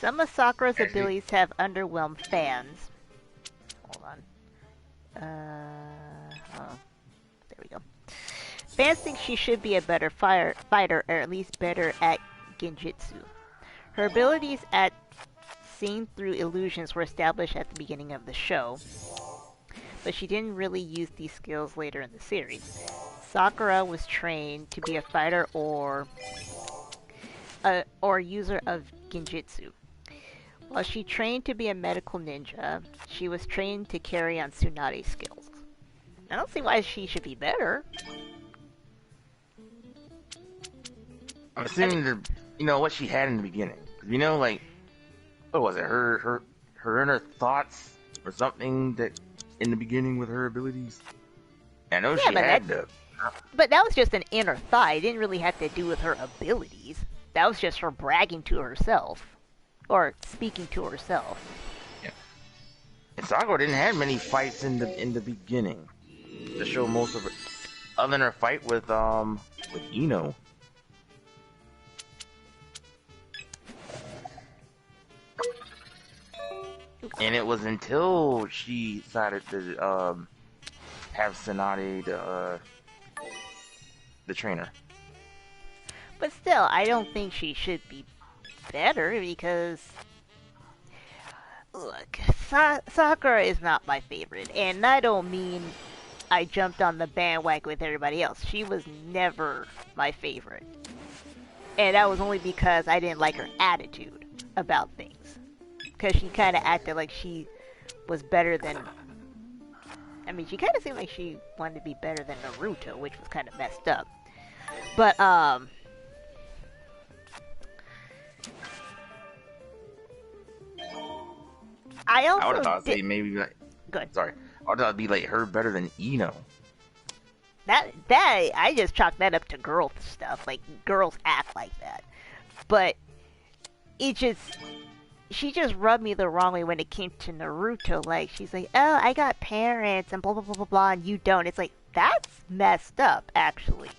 Some of Sakura's abilities have underwhelmed fans. Hold on. Oh, there we go. Fans think she should be a better fighter, or at least better at genjutsu. Her abilities at seeing through illusions were established at the beginning of the show, but she didn't really use these skills later in the series. Sakura was trained to be a fighter or user of genjutsu. While she trained to be a medical ninja, she was trained to carry on Tsunade skills. I don't see why she should be better. I'm assuming what she had in the beginning. Like, what was it? Her inner thoughts or something that in the beginning with her abilities. I know she had to. But that was just an inner thought. It didn't really have to do with her abilities. That was just her bragging to herself. Or speaking to herself. Yeah. And Sakura didn't have many fights in the beginning. To show most of it. Other than her fight with Ino. And it was until she decided to have Tsunade the trainer. But still, I don't think she should be better because look, Sakura is not my favorite, and I don't mean I jumped on the bandwagon with everybody else. She was never my favorite, and that was only because I didn't like her attitude about things, because she kind of acted like she was better than, I mean, she kind of seemed like she wanted to be better than Naruto, which was kind of messed up. But I would have thought maybe like. Good. Sorry, I would have thought it'd be like her better than Ino. That I just chalk that up to girl stuff. Like girls act like that, but she just rubbed me the wrong way when it came to Naruto. Like she's like, oh, I got parents and blah blah blah blah blah, and you don't. It's like that's messed up, actually.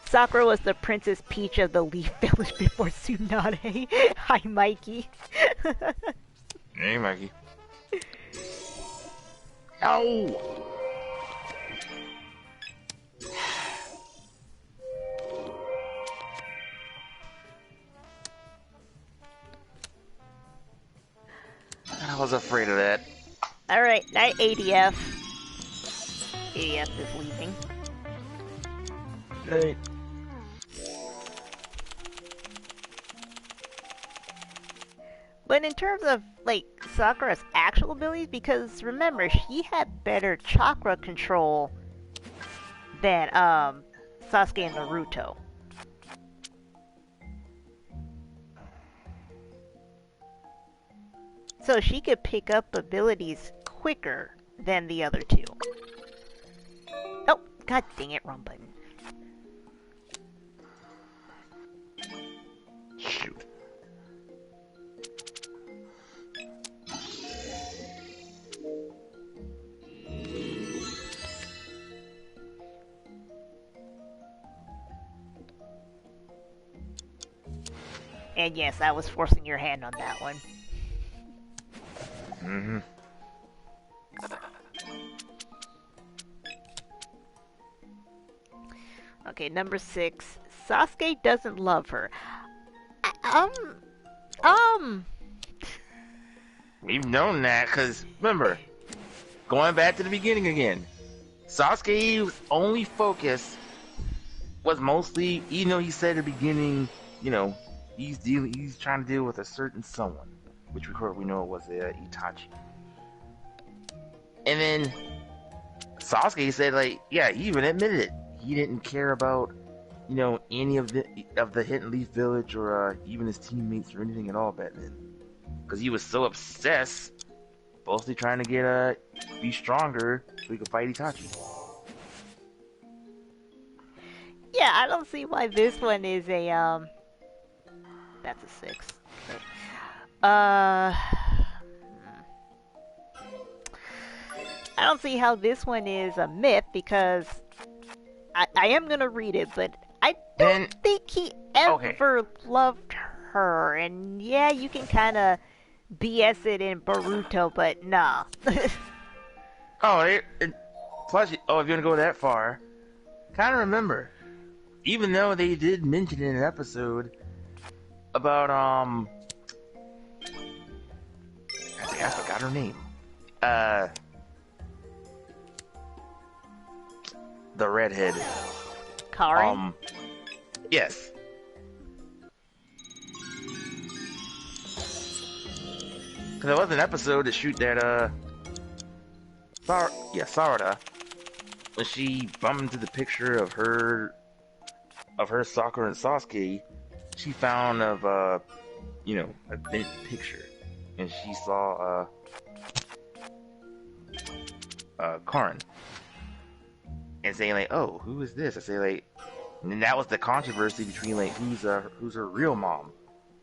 Sakura was the Princess Peach of the Leaf Village before Tsunade. Hi, Mikey. Hey, Mikey. Ow! I was afraid of that. Alright, night ADF. ADF is leaving. Night. But in terms of, like, Sakura's actual abilities, because remember, she had better chakra control than, Sasuke and Naruto. So she could pick up abilities quicker than the other two. Oh, god dang it, wrong button. Shoot. And yes, I was forcing your hand on that one. Mm-hmm. Okay, number 6. Sasuke doesn't love her. We've known that, because, remember, going back to the beginning again, Sasuke's only focus was mostly, even though he said at the beginning, he's trying to deal with a certain someone, which we know was Itachi. And then Sasuke said, like, yeah, he even admitted it. He didn't care about, any of the Hidden Leaf Village or even his teammates or anything at all back then, because he was so obsessed, mostly trying to get be stronger so he could fight Itachi. Yeah, I don't see why this one is a that's a 6. I don't see how this one is a myth because I am gonna read it, but I don't think he ever loved her. And yeah, you can kind of BS it in Boruto, but nah. Plus, if you're gonna go that far, kind of remember, even though they did mention in an episode about I forgot her name. The redhead. Karen? Yes. Because there was an episode to shoot that, Sarada, when she bumped into the picture of her Sakura and Sasuke, she found a bent picture, and she saw, Karin, and saying like, "Oh, who is this?" I say like, and then that was the controversy between like who's her real mom,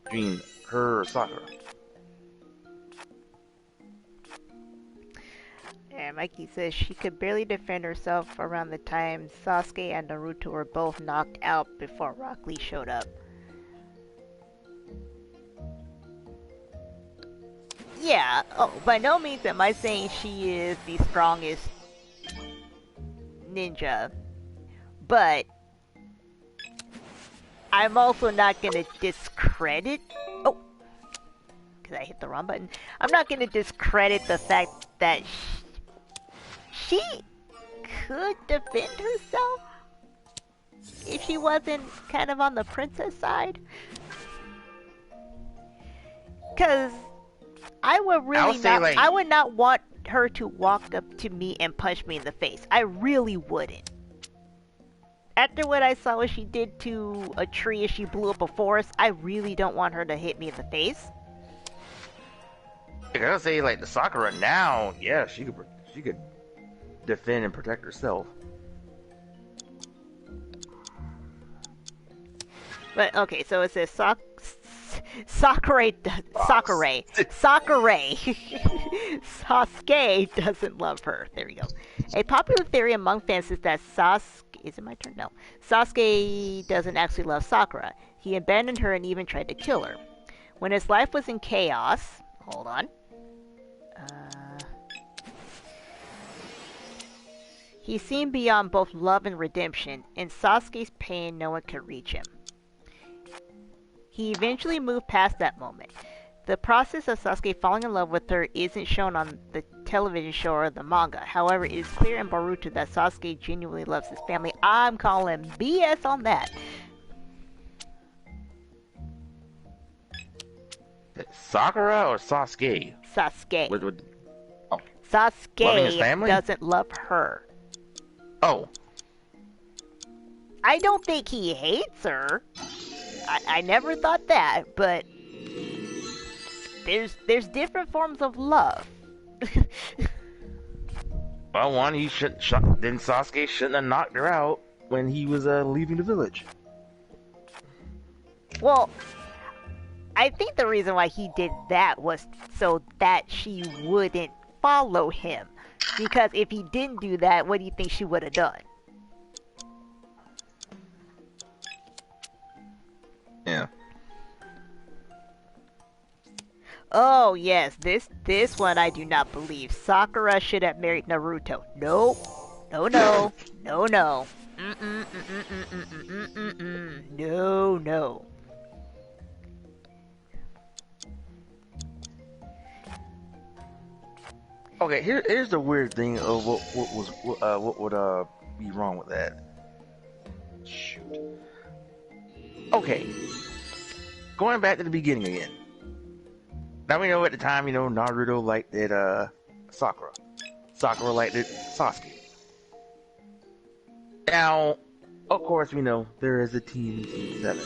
between her or Sakura. And Mikey says she could barely defend herself around the time Sasuke and Naruto were both knocked out before Rock Lee showed up. Yeah, by no means am I saying she is the strongest ninja, but I'm also not gonna discredit. Oh, because I hit the wrong button. I'm not gonna discredit the fact that she could defend herself if she wasn't kind of on the princess side. Because I would really I would not want her to walk up to me and punch me in the face. I really wouldn't. After what I saw what she did to a tree as she blew up a forest, I really don't want her to hit me in the face. I gotta say, like, the Sakura now, yeah, she could defend and protect herself. But okay, so it says Sasuke doesn't love her. There we go. A popular theory among fans is that is it my turn? No. Sasuke doesn't actually love Sakura. He abandoned her and even tried to kill her. When his life was in chaos, hold on. He seemed beyond both love and redemption. In Sasuke's pain, no one could reach him. He eventually moved past that moment. The process of Sasuke falling in love with her isn't shown on the television show or the manga. However, it is clear in Boruto that Sasuke genuinely loves his family. I'm calling BS on that. Sakura or Sasuke? Sasuke. Oh. Sasuke doesn't love her. Oh. I don't think he hates her. I never thought that, but there's different forms of love. Well, one, then Sasuke shouldn't have knocked her out when he was leaving the village. Well, I think the reason why he did that was so that she wouldn't follow him. Because if he didn't do that, what do you think she would have done? Yeah. Oh yes, this one I do not believe. Sakura should have married Naruto. Nope. No. No. No. Okay, here's the weird thing of what would be wrong with that. Shoot. Okay, going back to the beginning again. Now we know at the time, Naruto liked it, Sakura. Sakura liked it, Sasuke. Now, of course, we know there is a Team 7.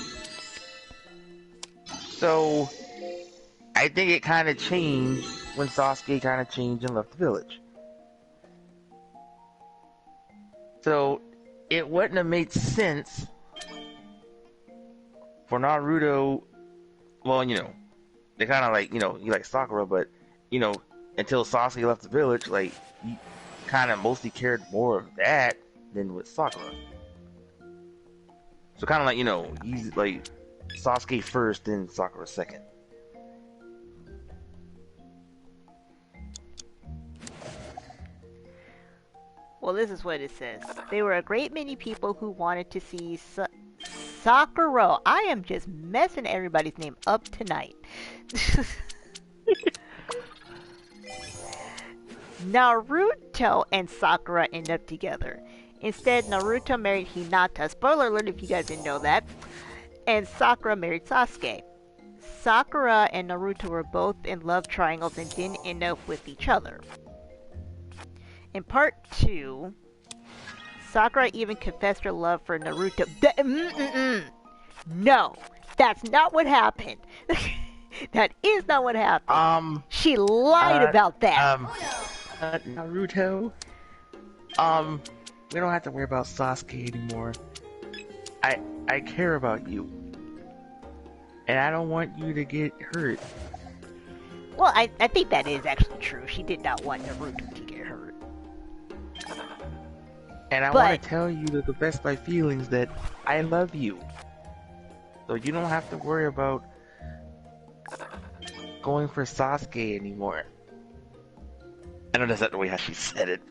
So, I think it kind of changed when Sasuke kind of changed and left the village. So, it wouldn't have made sense for Naruto, well, they kind of like, he likes Sakura, but, until Sasuke left the village, like, kind of mostly cared more of that than with Sakura. So kind of like, you know, he's like Sasuke first, then Sakura second. Well, this is what it says. There were a great many people who wanted to see Sakura. I am just messing everybody's name up tonight. Naruto and Sakura end up together. Instead, Naruto married Hinata. Spoiler alert if you guys didn't know that. And Sakura married Sasuke. Sakura and Naruto were both in love triangles and didn't end up with each other. In part 2, Sakura even confessed her love for Naruto. No, that's not what happened. That is not what happened. She lied about that. Naruto. We don't have to worry about Sasuke anymore. I care about you. And I don't want you to get hurt. Well, I think that is actually true. She did not want Naruto to get hurt. And I want to tell you to the best of my feelings that I love you. So you don't have to worry about going for Sasuke anymore. I know that's not the way how she said it.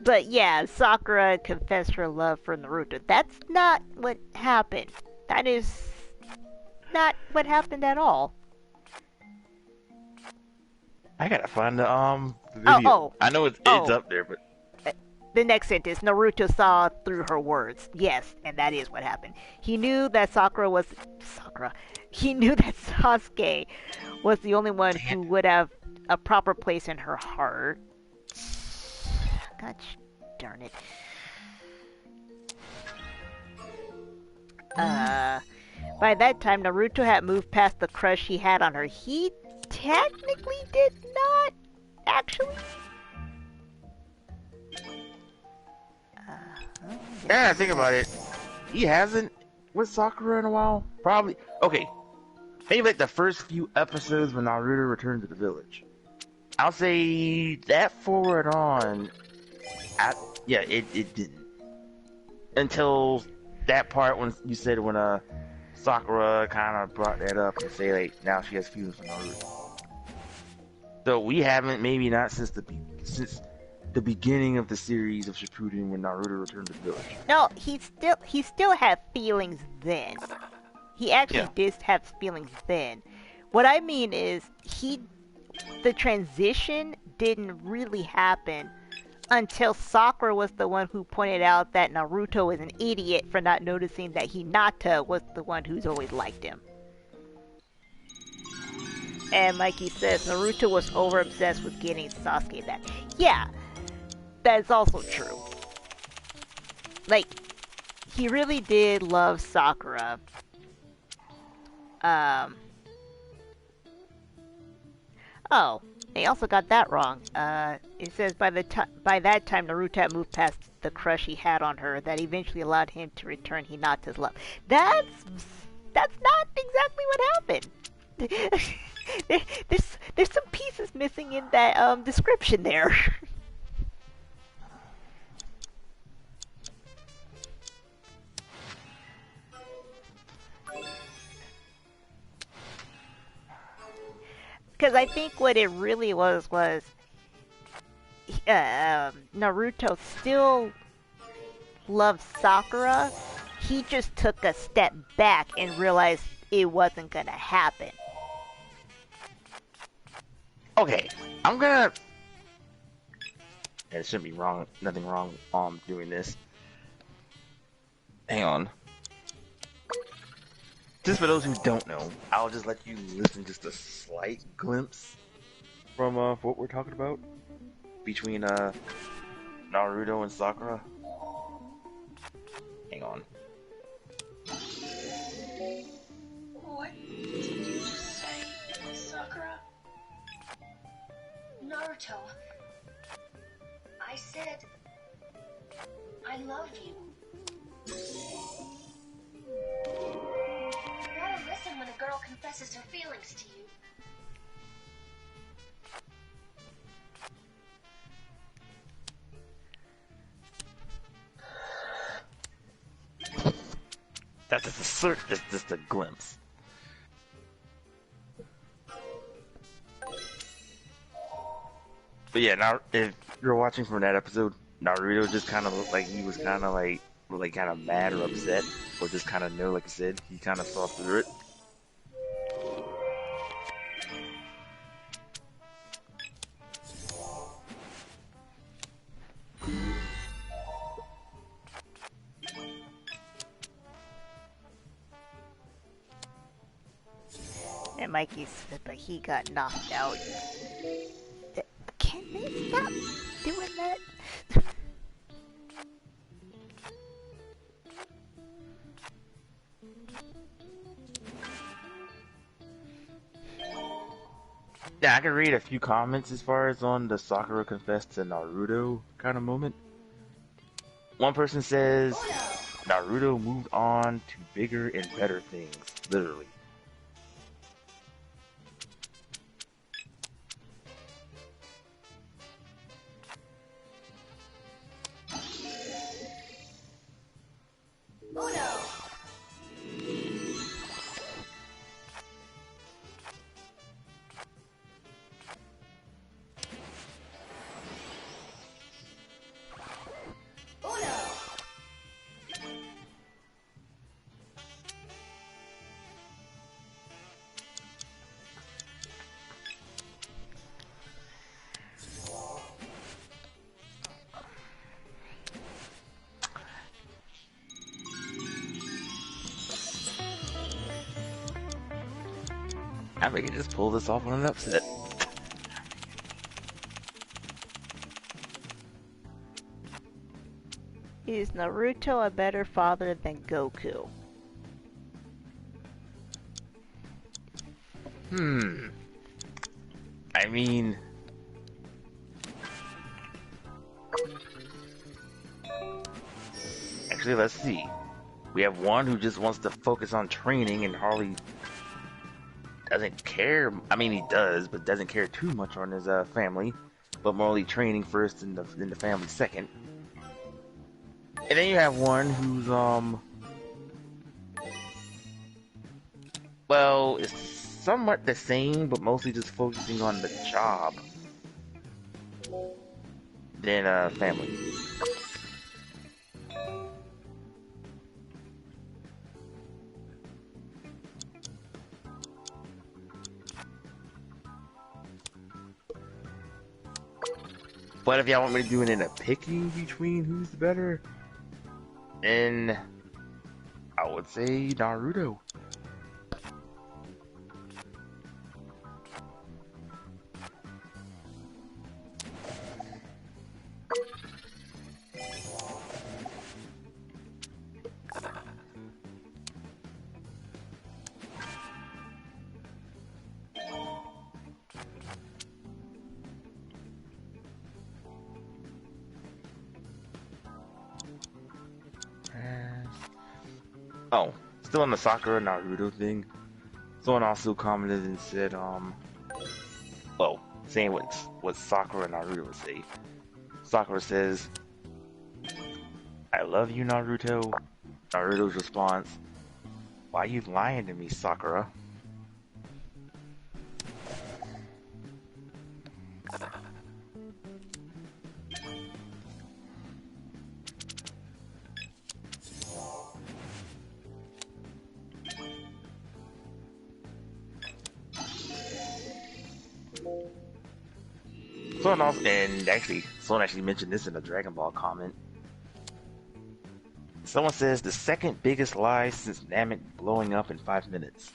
But yeah, Sakura confessed her love for Naruto. That's not what happened. That is not what happened at all. I gotta find the video. I know it's up there, but the next sentence, Naruto saw through her words. Yes, and that is what happened. He knew that He knew that Sasuke was the only one who would have a proper place in her heart. Gosh darn it. By that time, Naruto had moved past the crush he had on her. He technically did not, actually. Yeah, think about it. He hasn't with Sakura in a while. Probably. Okay. Maybe like the first few episodes when Naruto returned to the village. I'll say that forward on. It didn't. Until that part when you said when Sakura kind of brought that up and say like now she has feelings for Naruto. So we haven't, maybe not since the beginning of the series of Shippuden when Naruto returned to the village. No, he still had feelings then. He actually did have feelings then. What I mean is the transition didn't really happen until Sakura was the one who pointed out that Naruto was an idiot for not noticing that Hinata was the one who's always liked him. And like he says, Naruto was over-obsessed with getting Sasuke back. Yeah, that's also true. Like, he really did love Sakura. Oh, they also got that wrong. It says by that time Naruto had moved past the crush he had on her that eventually allowed him to return Hinata's love. That's not exactly what happened. There's some pieces missing in that description there. Because I think what it really was Naruto still loved Sakura. He just took a step back and realized it wasn't gonna happen. Okay, I'm gonna. It shouldn't be wrong. Nothing wrong doing this. Hang on. Just for those who don't know, I'll just let you listen just a slight glimpse from what we're talking about between Naruto and Sakura. Hang on. What did you just say, Sakura? Naruto, I said I love you. You gotta listen when a girl confesses her feelings to you. That's just a glimpse. But yeah, now if you're watching from that episode, Naruto just kind of looked like he was kind of like kind of mad or upset, or just kind of know, like I said, he kind of saw through it. And Mikey said, but he got knocked out. Can they stop doing that? Yeah, I can read a few comments as far as on the Sakura confessed to Naruto kind of moment. One person says, Naruto moved on to bigger and better things, literally. I think I just pull this off on an upset. Is Naruto a better father than Goku? I mean, actually, let's see. We have one who just wants to focus on training and hardly doesn't care. I mean, he does, but doesn't care too much on his family, but morally training first and the family second. And then you have one who's well, it's somewhat the same, but mostly just focusing on the job than family. But if y'all want me to do it in a picking between who's better, then I would say Naruto. Oh, still on the Sakura Naruto thing. Someone also commented and said, well, saying what Sakura and Naruto would say. Sakura says, I love you, Naruto. Naruto's response, why you lying to me, Sakura? Someone actually mentioned this in a Dragon Ball comment. Someone says the second biggest lie since Namek blowing up in 5 minutes.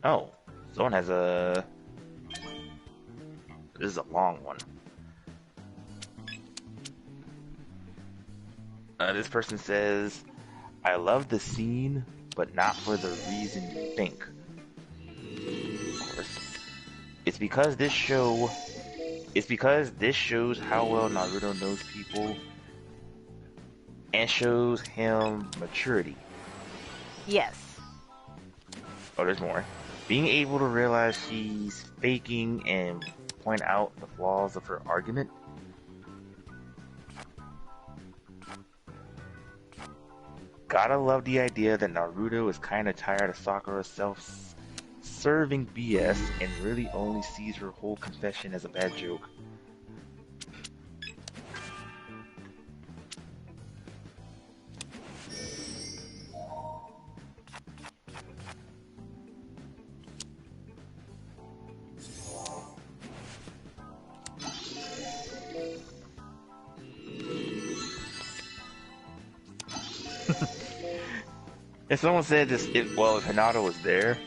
Oh, someone has a... This is a long one. This person says, I love the scene, but not for the reason you think. Of course. It's because this shows how well Naruto knows people and shows him maturity. Yes. Oh, there's more. Being able to realize she's faking and point out the flaws of her argument. Gotta love the idea that Naruto is kinda tired of Sakura's self-serving BS and really only sees her whole confession as a bad joke. If someone said this, if Hinata was there,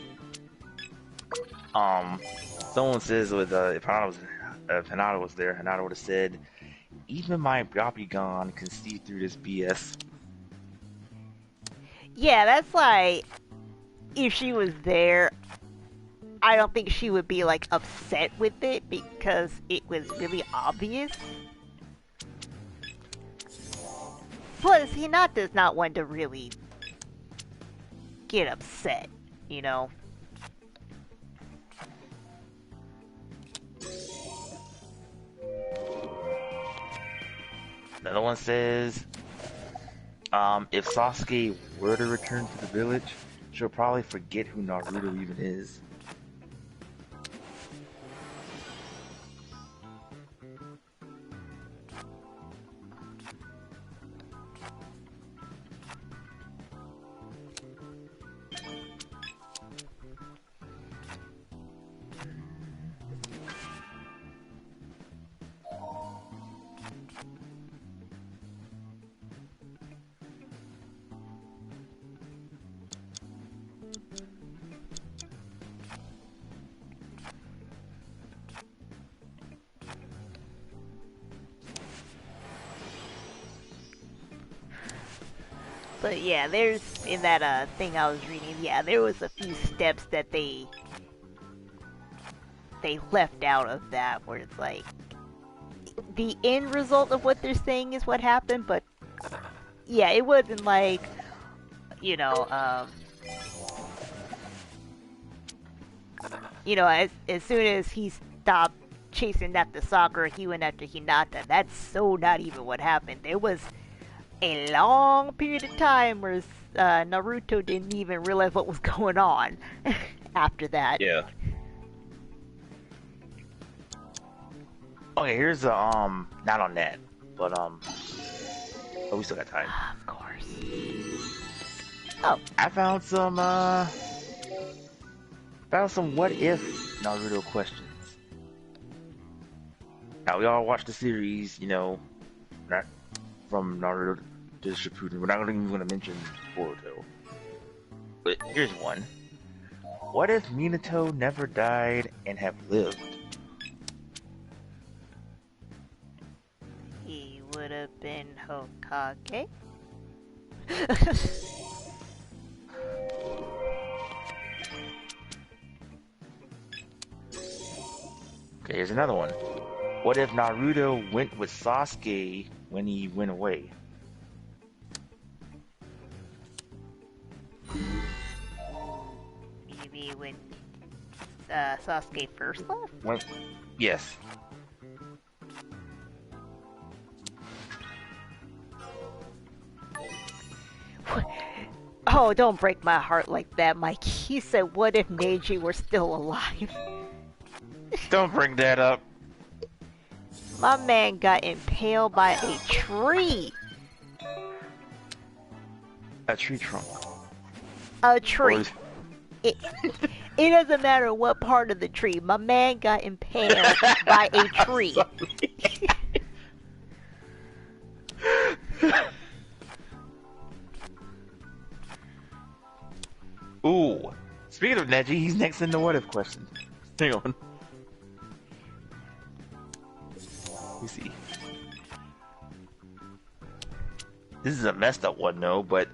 someone says if Hinata was there, Hinata would have said, "Even my Byakugan can see through this BS." Yeah, that's like, if she was there, I don't think she would be like upset with it because it was really obvious. Plus, Hinata's not one to really get upset, you know? Another one says, if Sasuke were to return to the village, she'll probably forget who Naruto even is. But yeah, there's, in that thing I was reading, yeah, there was a few steps that they left out of that, where it's like, the end result of what they're saying is what happened, but yeah, it wasn't like, you know, as soon as he stopped chasing after Sakura, he went after Hinata. That's so not even what happened. There was a long period of time where Naruto didn't even realize what was going on after that. Yeah. Okay, here's not on that, but we still got time. Of course. Oh, I found some what if Naruto questions. Now we all watched the series, not from Naruto to Shippuden. We're not even going to mention Boruto. But here's one. What if Minato never died and have lived? he would have been Hokage. Okay, here's another one. What if Naruto went with Sasuke when he went away? Maybe when Sasuke first left? Yes. Oh, don't break my heart like that, Mike. He said, what if Neji were still alive? Don't bring that up. My man got impaled by a tree. A tree trunk. A tree. It doesn't matter what part of the tree. My man got impaled by a tree. Ooh. Speaking of Neji, he's next in the what if question. Hang on. Let me see. This is a messed up one, though, but,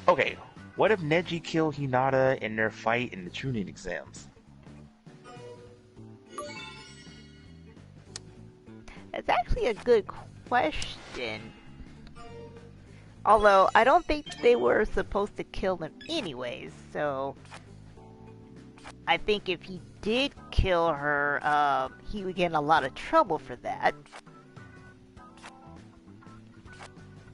okay. What if Neji killed Hinata in their fight in the Chunin exams? That's actually a good question. Although, I don't think they were supposed to kill him anyways, so... I think if he did kill her, he would get in a lot of trouble for that.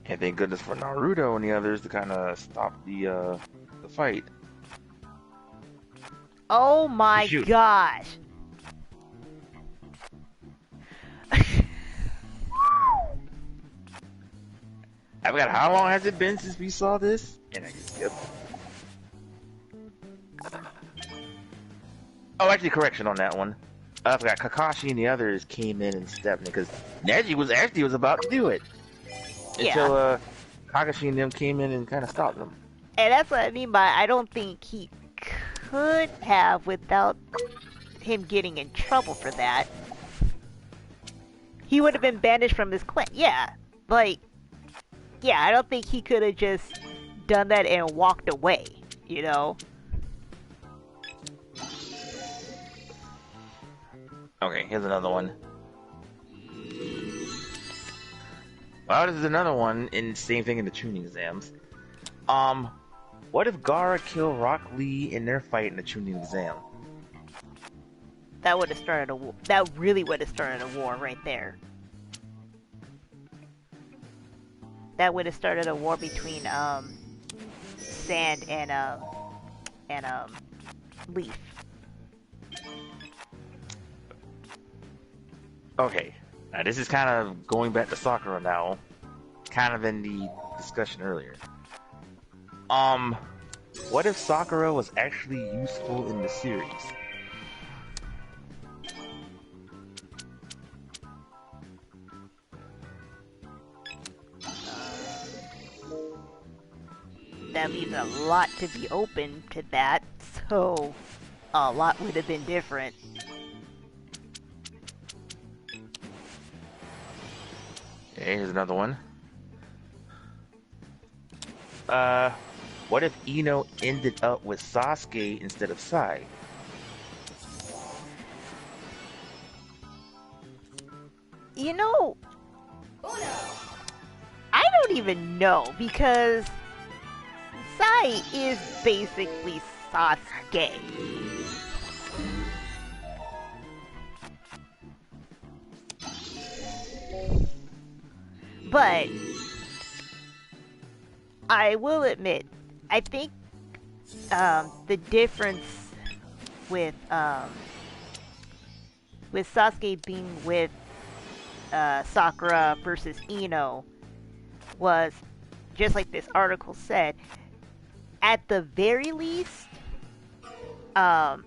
And thank goodness for Naruto and the others to kind of stop the fight. Oh my Shoot. gosh! I forgot, how long has it been since we saw this? And I just skipped. Oh, actually, correction on that one. I forgot, Kakashi and the others came in and stepped in because Neji was about to do it. Until Kakashi and them came in and kind of stopped them. And that's what I mean by I don't think he could have without him getting in trouble for that. He would have been banished from his clan. Yeah, like, yeah, I don't think he could have just done that and walked away, you know? Okay, here's another one. Well, this is another one, and same thing in the tuning exams. What if Gaara killed Rock Lee in their fight in the tuning exam? That would have started a war. That really would have started a war right there. That would have started a war between Sand and Leaf. Okay, now this is kind of going back to Sakura now, kind of in the discussion earlier. What if Sakura was actually useful in the series? That leaves a lot to be open to that, so a lot would have been different. Okay, here's another one. What if Ino ended up with Sasuke instead of Sai? You know, I don't even know, because Sai is basically Sasuke. But I will admit, I think the difference with Sasuke being with Sakura versus Ino was, just like this article said, at the very least, Sasuke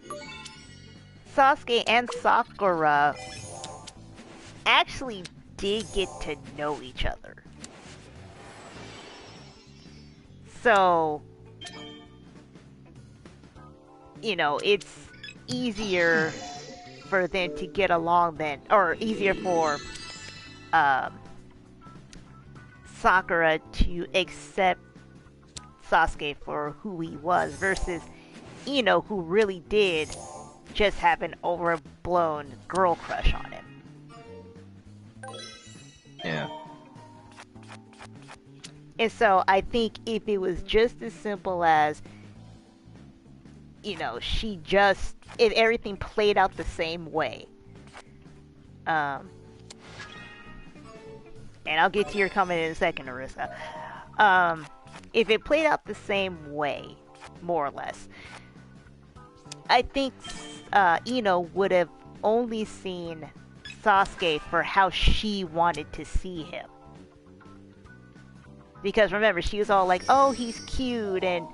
and Sakura actually did get to know each other. So, you know, it's easier for them to get along then, or easier for Sakura to accept Sasuke for who he was versus Ino, who really did just have an overblown girl crush on him. Yeah. And so I think if it was just as simple as, you know, if everything played out the same way, and I'll get to your comment in a second, Arissa. If it played out the same way, more or less, I think Ino would have only seen Sasuke for how she wanted to see him. Because remember, she was all like, oh, he's cute and,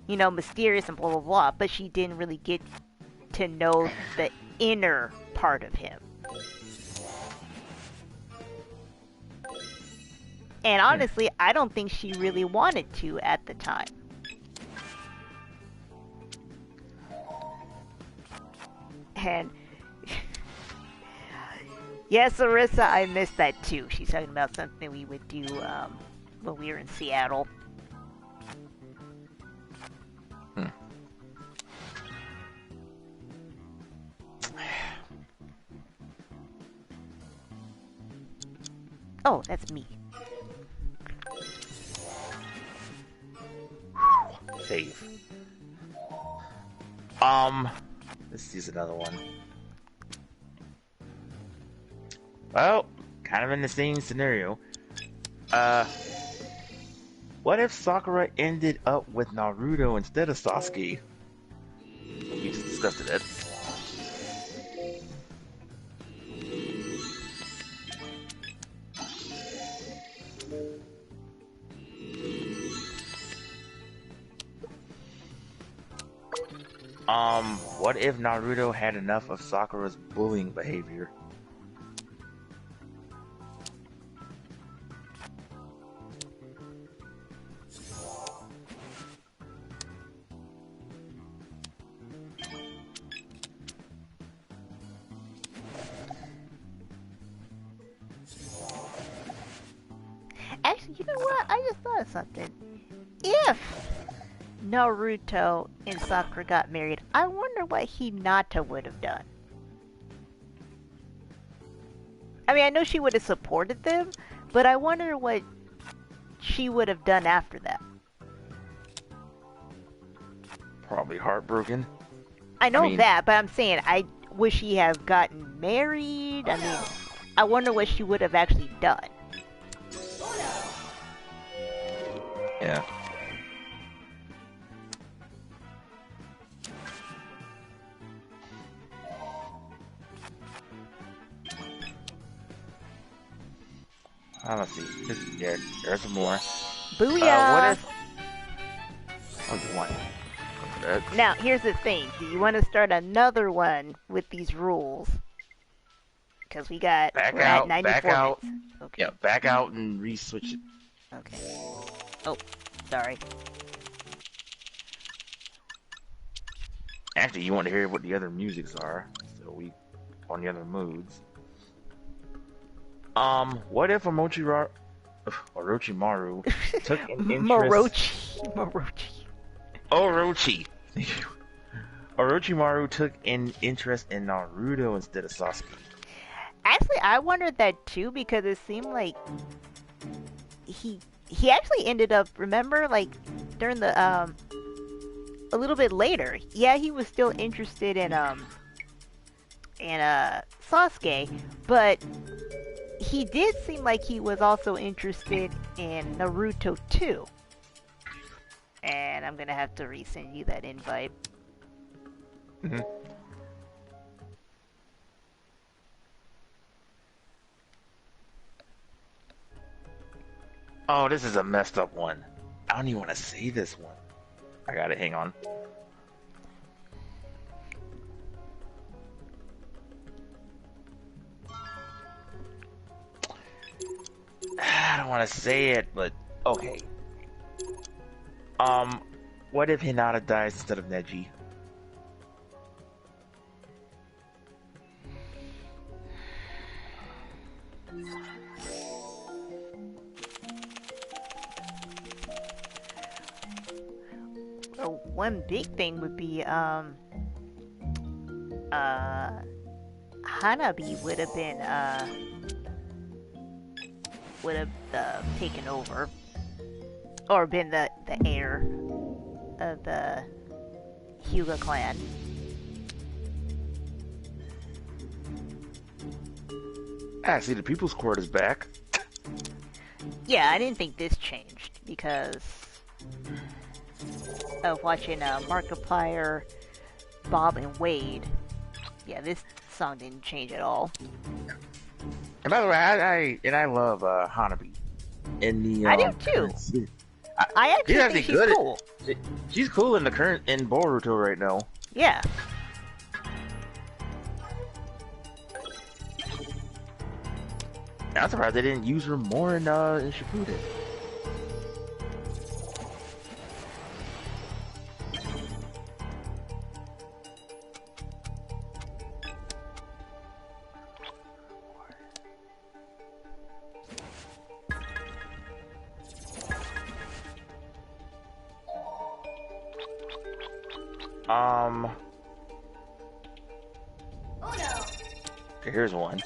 you know, mysterious and blah, blah, blah. But she didn't really get to know the inner part of him. And honestly, I don't think she really wanted to at the time. And yes, Arissa, I missed that too. She's talking about something we would do when we were in Seattle. Oh, that's me. Save. Let's use another one. Well, kind of in the same scenario. What if Sakura ended up with Naruto instead of Sasuke? We just discussed it. What if Naruto had enough of Sakura's bullying behavior? Actually, you know what? I just thought of something. If Naruto and Sakura got married, I wonder what Hinata would have done. I mean, I know she would have supported them, but I wonder what she would have done after that. Probably heartbroken. I know that, but I'm saying, would she have gotten married? I mean, I wonder what she would have actually done. Yeah. Let's see. There's some more. Booyah! What if... Okay, one. Now, here's the thing. Do you want to start another one with these rules? Because we're at 94 back out. minutes. Okay. Yeah, back out and re-switch it. Okay. Oh, sorry. Actually, you want to hear what the other musics are, so we on the other moods. What if Orochimaru took an interest... Orochi. Orochimaru took an interest in Naruto instead of Sasuke. Actually, I wondered that too, because it seemed like he actually ended up, remember, like during the a little bit later. Yeah, he was still interested in Sasuke, but he did seem like he was also interested in Naruto too. And I'm gonna have to resend you that invite. Mm-hmm. Oh, this is a messed up one. I don't even want to say this one. I got it, hang on. I don't want to say it, but okay. What if Hinata dies instead of Neji? Well, one big thing would be Hanabi would have been taken over, or been the heir of the Hyuga clan. Ah, see, the People's Court is back. Yeah, I didn't think this changed because of watching Markiplier, Bob, and Wade. Yeah, this song didn't change at all. And by the way, I love Hanabi. In the I do too. I actually think she's cool. She's cool in Boruto right now. Yeah. I'm surprised they didn't use her more in Shippuden. Okay, here's one.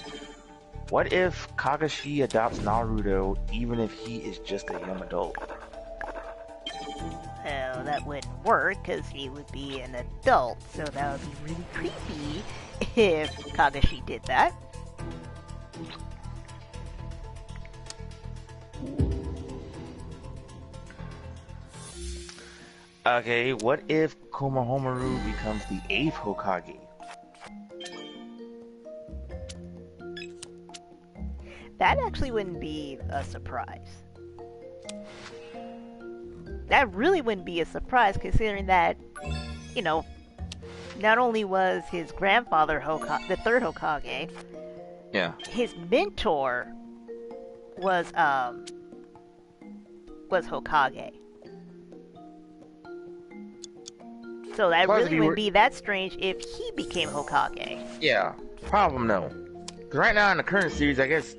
What if Kakashi adopts Naruto even if he is just a young adult? Well, know, that wouldn't work because he would be an adult, so that would be really creepy if Kagashi did that. Okay, what if Konohamaru becomes the 8th Hokage? That actually wouldn't be a surprise. That really wouldn't be a surprise, considering that, you know, not only was his grandfather the 3rd Hokage, Yeah. his mentor was Hokage. So that Plus, really wouldn't be that strange if he became Hokage. Yeah. Problem no. Because right now in the current series, I guess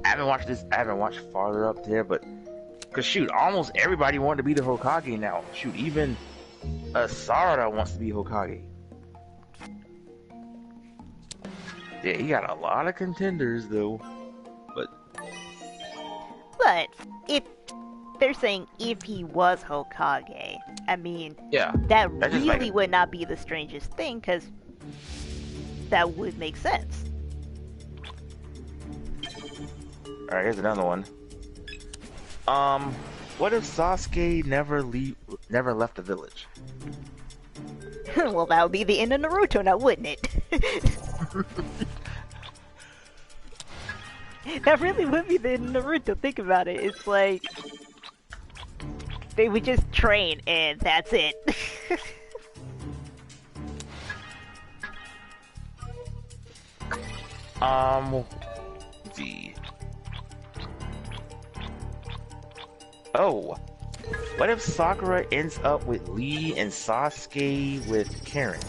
I haven't watched farther up there, but because shoot, almost everybody wanted to be the Hokage now. Shoot, even Sarada wants to be Hokage. Yeah, he got a lot of contenders though. But if they're saying if he was Hokage, I mean, Yeah, that just really would not be the strangest thing, because that would make sense. Alright, here's another one. What if Sasuke never left the village? Well, that would be the end of Naruto now, wouldn't it? That really would be the end of Naruto, think about it. It's like they would just train and that's it. The Oh, what if Sakura ends up with Lee and Sasuke with Karen?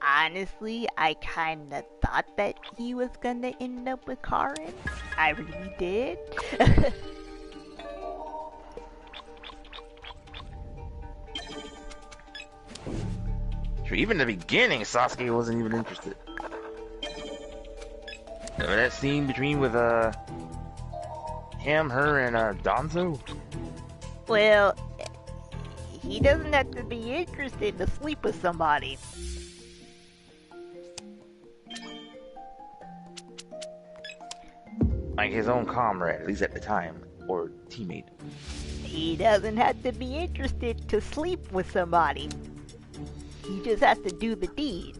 Honestly, I kinda thought that he was gonna end up with Karen. I really did. Even in the beginning, Sasuke wasn't even interested. Remember that scene between with him, her, and Danzo? Well, he doesn't have to be interested to sleep with somebody. Like his own comrade, at least at the time, or teammate. He doesn't have to be interested to sleep with somebody. He just has to do the deed.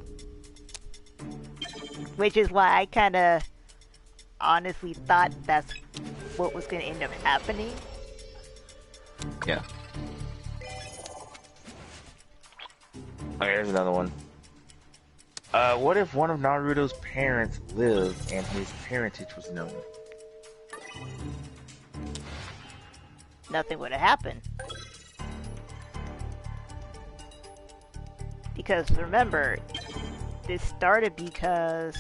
Which is why I kinda honestly thought that's what was gonna end up happening. Yeah. Okay, here's another one. What if one of Naruto's parents lived and his parentage was known? Nothing would have happened. Because remember, this started because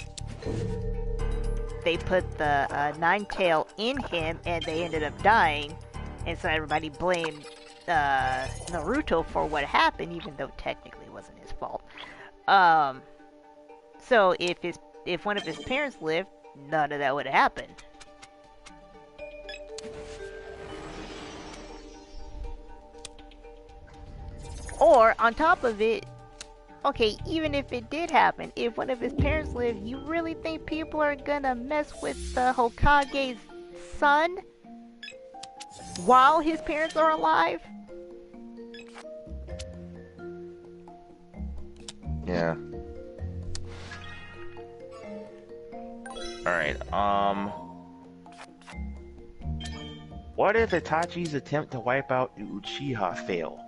they put the Nine-Tail in him and they ended up dying, and so everybody blamed Naruto for what happened, even though technically it wasn't his fault. So if one of his parents lived, none of that would have happened. Or on top of it, okay, even if it did happen, if one of his parents lived, you really think people are gonna mess with the Hokage's son while his parents are alive? Yeah. Alright, what if Itachi's attempt to wipe out the Uchiha failed?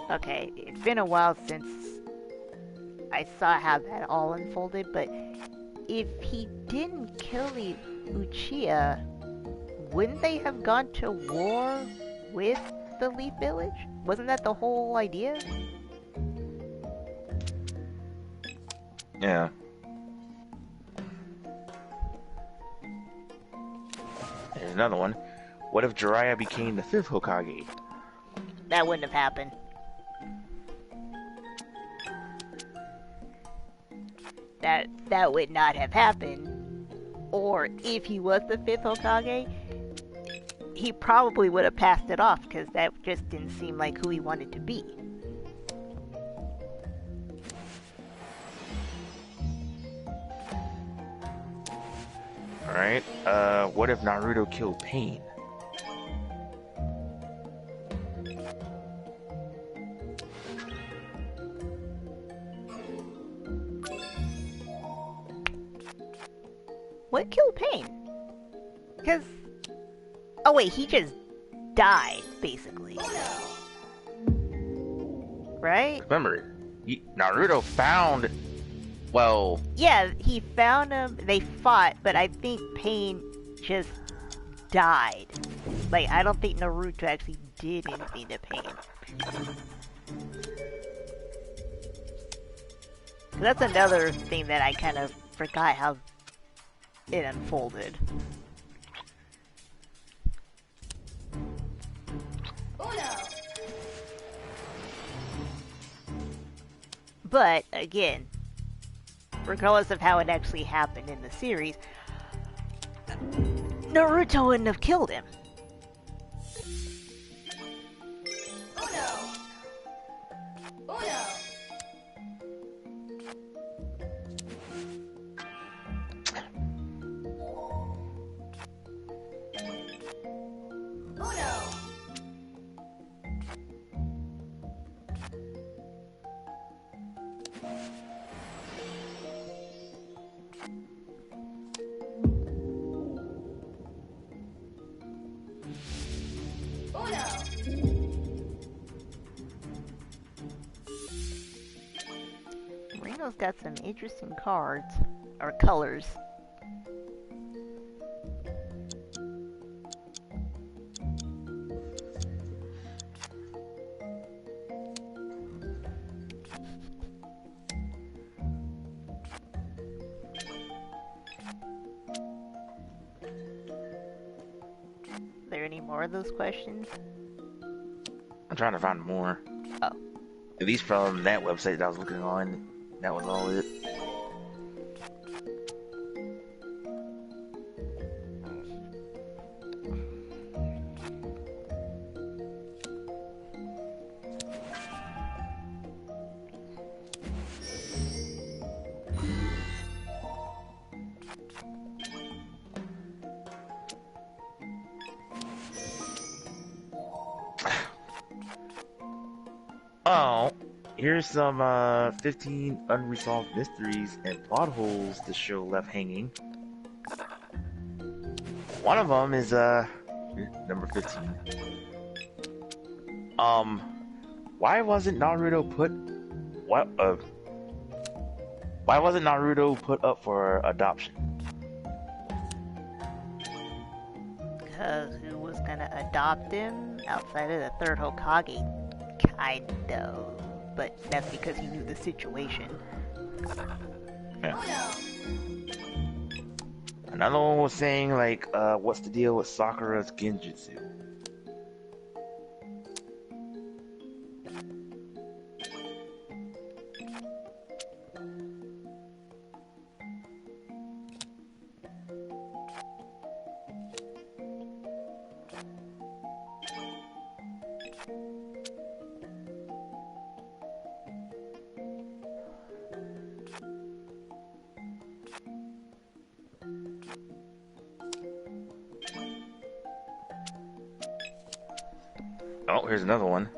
Okay, it's been a while since I saw how that all unfolded, but if he didn't kill the Uchiha, wouldn't they have gone to war with the Leaf Village? Wasn't that the whole idea? Yeah. There's another one. What if Jarria became the 5th Hokage? that wouldn't have happened. That would not have happened. Or if he was the 5th Hokage, he probably would have passed it off because that just didn't seem like who he wanted to be. Alright, what if Naruto killed Pain? What killed Pain? Because... Oh wait, he just died, basically. Right? Remember, Naruto found... Well... Yeah, he found him, they fought, but I think Pain just died. Like, I don't think Naruto actually did anything to Pain. That's another thing that I kind of forgot how it unfolded. But, again, regardless of how it actually happened in the series, Naruto wouldn't have killed him. Reno's got some interesting cards, or colors. Are there any more of those questions? I'm trying to find more. Oh. At least from that website that I was looking on, that was all it. Oh, here's some 15 unresolved mysteries and plot holes the show left hanging. One of them is number 15. Why wasn't Naruto put up for adoption? Because who was gonna adopt him outside of the 3rd Hokage? Kind of, but that's because he knew the situation. Yeah. Another one was saying, like, what's the deal with Sakura's genjutsu? Oh, here's another one.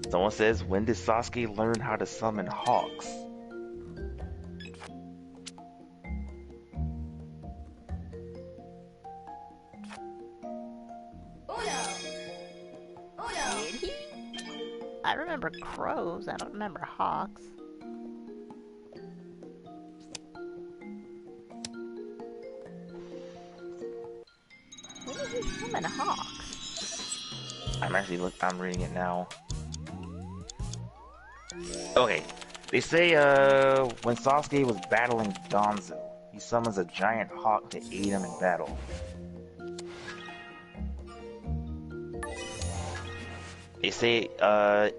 Someone says, when did Sasuke learn how to summon hawks? Did he? I remember crows, I don't remember hawks. When did he summon hawks? I'm reading it now. Okay, they say when Sasuke was battling Danzo, he summons a giant hawk to aid him in battle. They say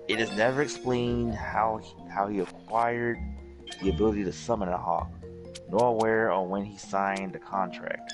it is never explained how he acquired the ability to summon a hawk, nor where or when he signed the contract.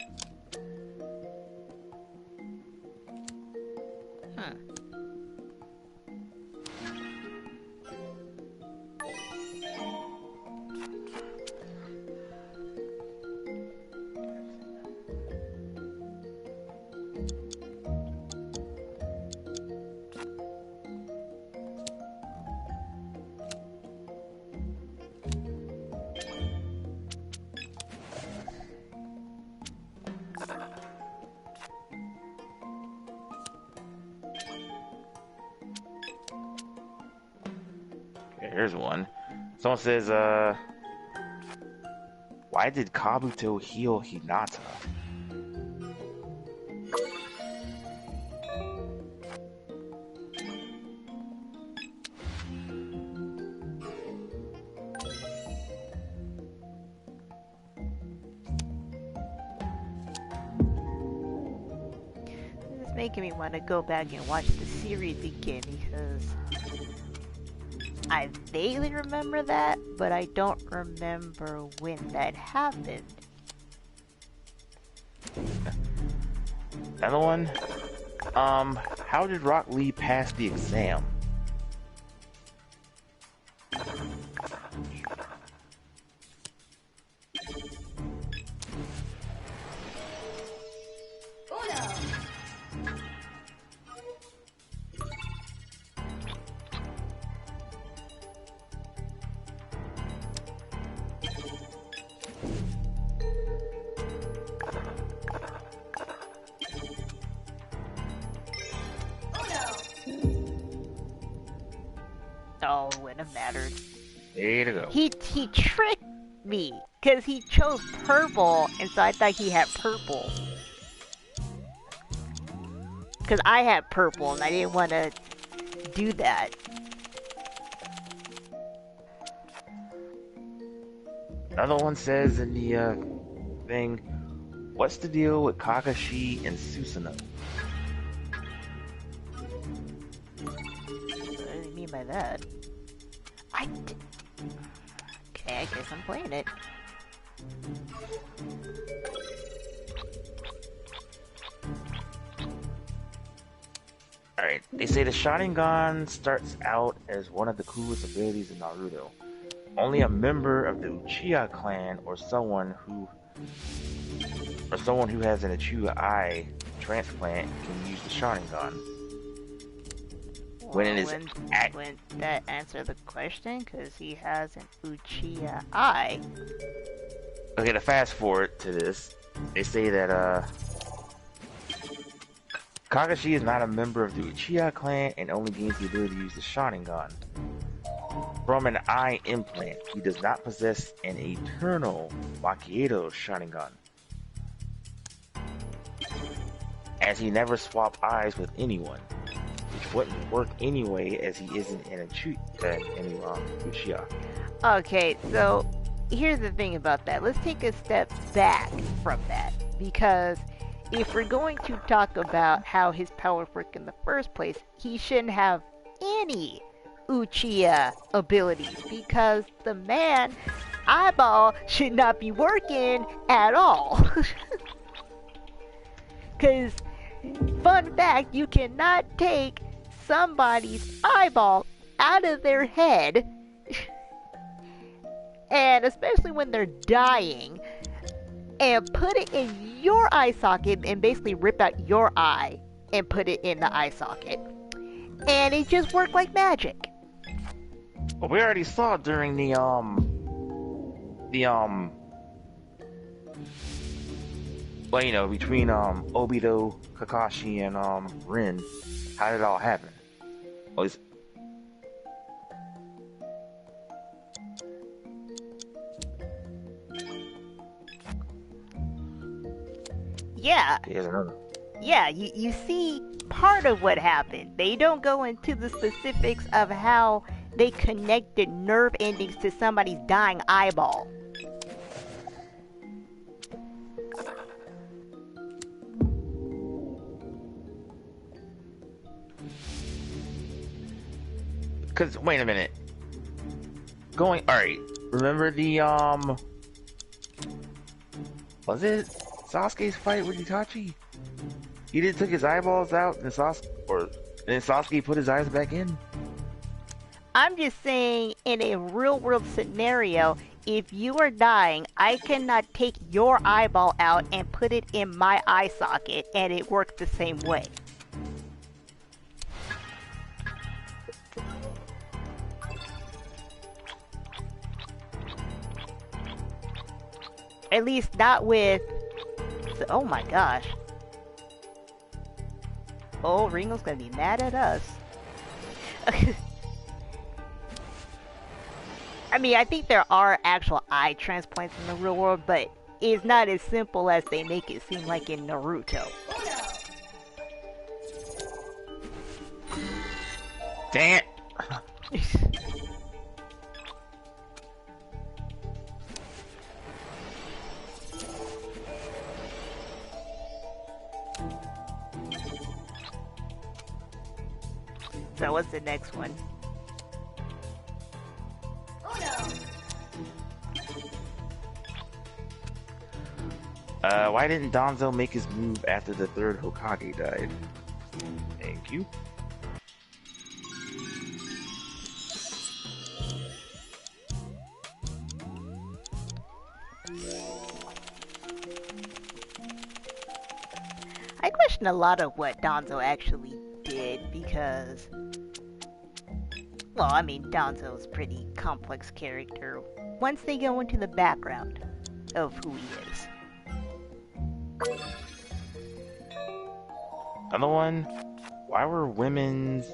Okay, here's one. Someone says, why did Kabuto heal Hinata? This is making me want to go back and watch the series again because I vaguely remember that, but I don't remember when that happened. Another one. How did Rock Lee pass the exam? Oh, it wouldn't have mattered. There you go. He tricked me because he chose purple, and so I thought he had purple. Because I had purple, and I didn't want to do that. Another one says in the thing, what's the deal with Kakashi and Susanoo? What do you mean by that? Okay, I guess I'm playing it. Alright, they say the Sharingan starts out as one of the coolest abilities in Naruto. Only a member of the Uchiha clan or someone who has an Uchiha eye transplant can use the Sharingan. Well, wouldn't that answer the question? Because he has an Uchiha eye. Okay, to fast forward to this, they say that Kakashi is not a member of the Uchiha clan and only gains the ability to use the Sharingan from an eye implant. He does not possess an eternal Makieto Sharingan, as he never swapped eyes with anyone, which wouldn't work anyway as he isn't an Uchiha. Okay, so here's the thing about that. Let's take a step back from that, because if we're going to talk about how his powers work in the first place, he shouldn't have any Uchiha abilities, because the man eyeball should not be working at all. Because, fun fact, you cannot take somebody's eyeball out of their head, and especially when they're dying, and put it in your eye socket and basically rip out your eye and put it in the eye socket. And it just worked like magic. Well, we already saw during the well, you know, between Obito, Kakashi, and Rin, how did it all happen? Well, yeah. Here's another. Yeah, you see part of what happened. They don't go into the specifics of how they connected nerve endings to somebody's dying eyeball. Cause wait a minute. Alright. Remember the was it Sasuke's fight with Itachi? He did took his eyeballs out and then Sasuke put his eyes back in. I'm just saying, in a real world scenario, if you are dying, I cannot take your eyeball out and put it in my eye socket, and it works the same way. At least not with... Oh my gosh. Oh, Ringo's gonna be mad at us. I mean, I think there are actual eye transplants in the real world, but it's not as simple as they make it seem like in Naruto. Dang it! So what's the next one? Why didn't Danzo make his move after the third Hokage died? Thank you. I question a lot of what Danzo actually did because... Well, I mean, Danzo's a pretty complex character once they go into the background of who he is. Another one. Why were women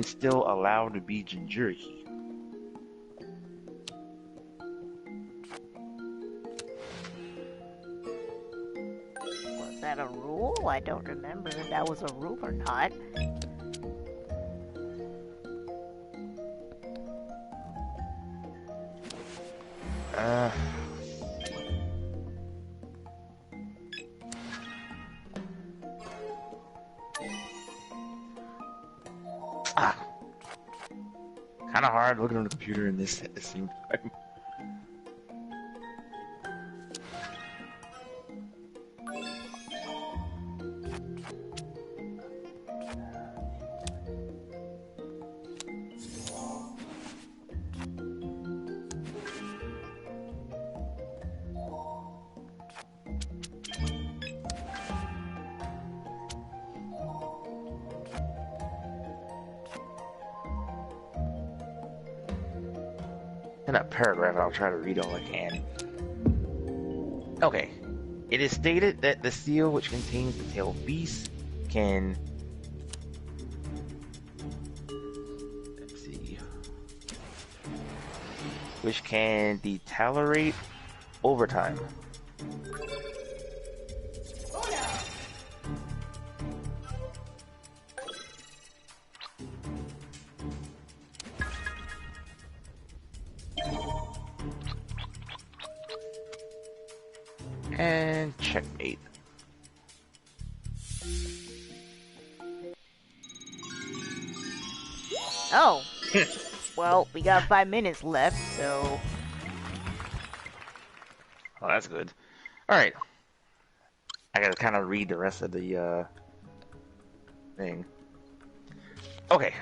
still allowed to be Jinchuriki? Was that a rule? I don't remember if that was a rule or not. Kind of hard looking on the computer in this scene. In that paragraph, I'll try to read all I can. Okay. It is stated that the seal which contains the tailed beast can... Let's see. Which can decelerate over time. And checkmate. Oh. Well, we got 5 minutes left, so... Oh, that's good. Alright. I gotta kind of read the rest of the, thing. Okay.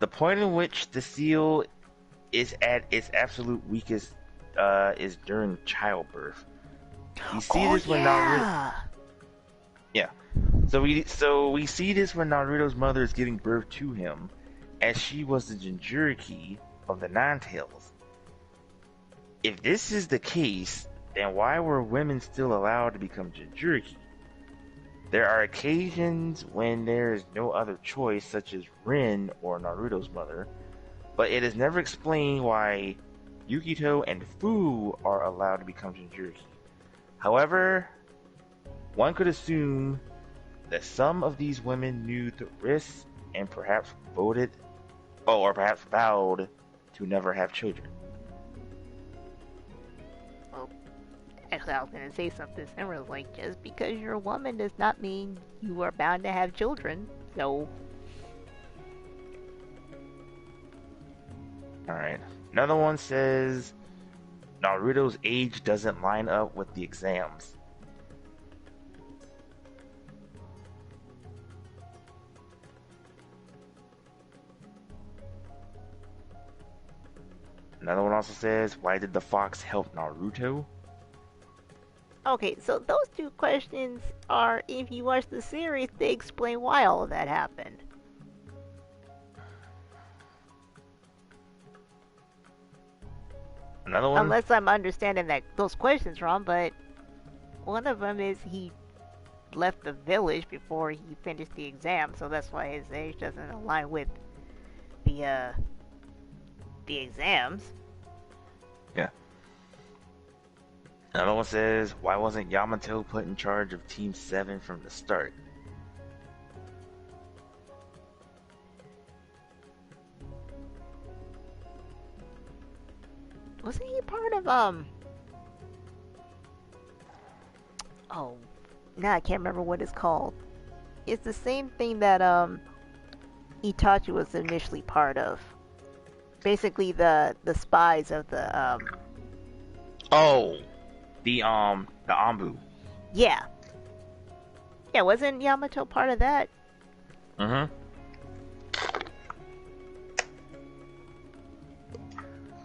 The point in which the seal is at its absolute weakest, is during childbirth. You see this when Naruto... Yeah. So we see this when Naruto's mother is giving birth to him, as she was the Jinchuriki of the Nine-Tails. If this is the case, then why were women still allowed to become Jinchuriki? There are occasions when there is no other choice, such as Rin or Naruto's mother, but it is never explained why Yukito and Fu are allowed to become Jinchuriki. However, one could assume that some of these women knew the risks and perhaps vowed to never have children. Well, actually, I was going to say something similar, like, just because you're a woman does not mean you are bound to have children. No. Alright. Another one says Naruto's age doesn't line up with the exams. Another one also says, why did the fox help Naruto? Okay, so those two questions are, if you watch the series, they explain why all of that happened. Another one? Unless I'm understanding that those questions wrong, but one of them is he left the village before he finished the exam, so that's why his age doesn't align with the exams. Yeah. Another one says, why wasn't Yamato put in charge of Team 7 from the start? Wasn't he part of oh, now I can't remember what it's called. It's the same thing that Itachi was initially part of. Basically the spies of the Oh, the Ambu. yeah. Yeah, wasn't Yamato part of that? Mm-hmm.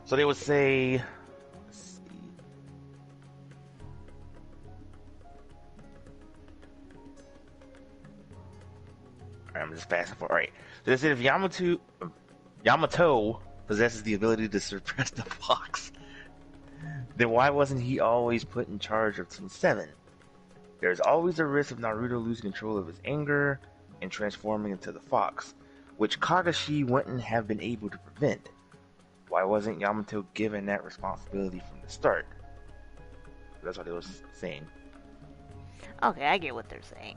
So they would say, let's see. Alright, I'm just passing for. Alright. So they said if Yamato possesses the ability to suppress the fox, then why wasn't he always put in charge of Team 7? There's always a risk of Naruto losing control of his anger and transforming into the fox, which Kakashi wouldn't have been able to prevent. Why wasn't Yamato given that responsibility from the start? That's what they were saying. Okay, I get what they're saying.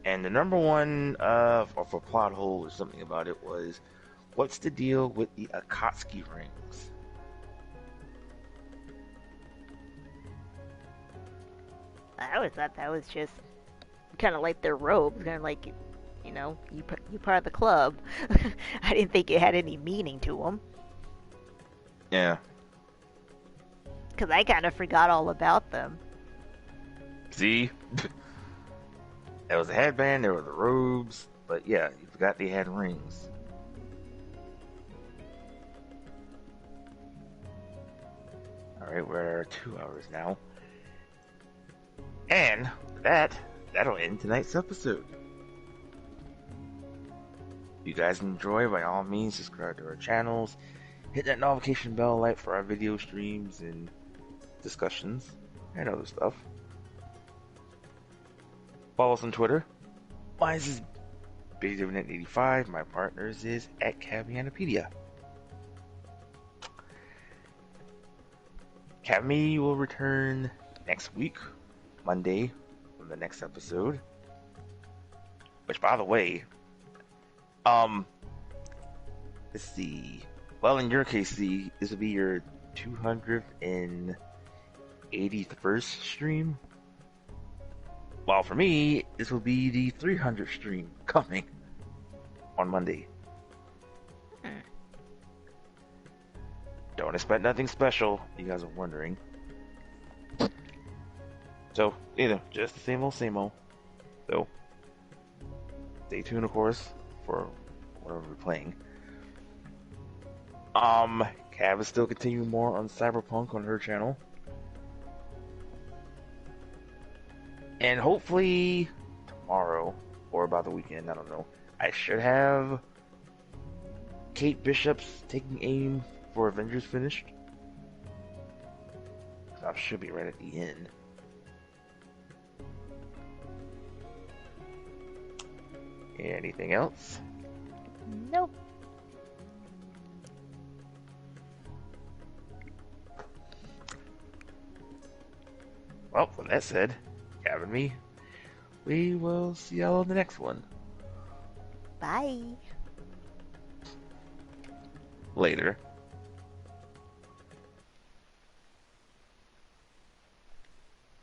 And the number one for plot hole or something about it was, what's the deal with the Akatsuki rings? I always thought that was just kind of like their robes, kind of like, you know, you part of the club. I didn't think it had any meaning to them. Yeah. Because I kind of forgot all about them. See? There was a headband, there were the robes, but yeah, you forgot they had rings. Alright, we're 2 hours now. And that'll end tonight's episode. If you guys enjoy, by all means, subscribe to our channels. Hit that notification bell like for our video streams and discussions and other stuff. Follow us on Twitter. Mine is BigDividend85. My partner's is at Cavianopedia. Cavmy will return next week, Monday, from the next episode. Which, by the way, let's see. Well, in your case, this will be your 281st stream. Well, for me, this will be the 300th stream coming on Monday. Don't expect nothing special, you guys are wondering. So, just the same old, same old. So, stay tuned, of course, for whatever we're playing. Cav is still continuing more on Cyberpunk on her channel. And hopefully tomorrow, or by the weekend, I don't know, I should have Kate Bishop's Taking Aim for Avengers finished. I should be right at the end. Anything else? Nope. Well, with that said, Cav and me, we will see y'all on the next one. Bye. Later.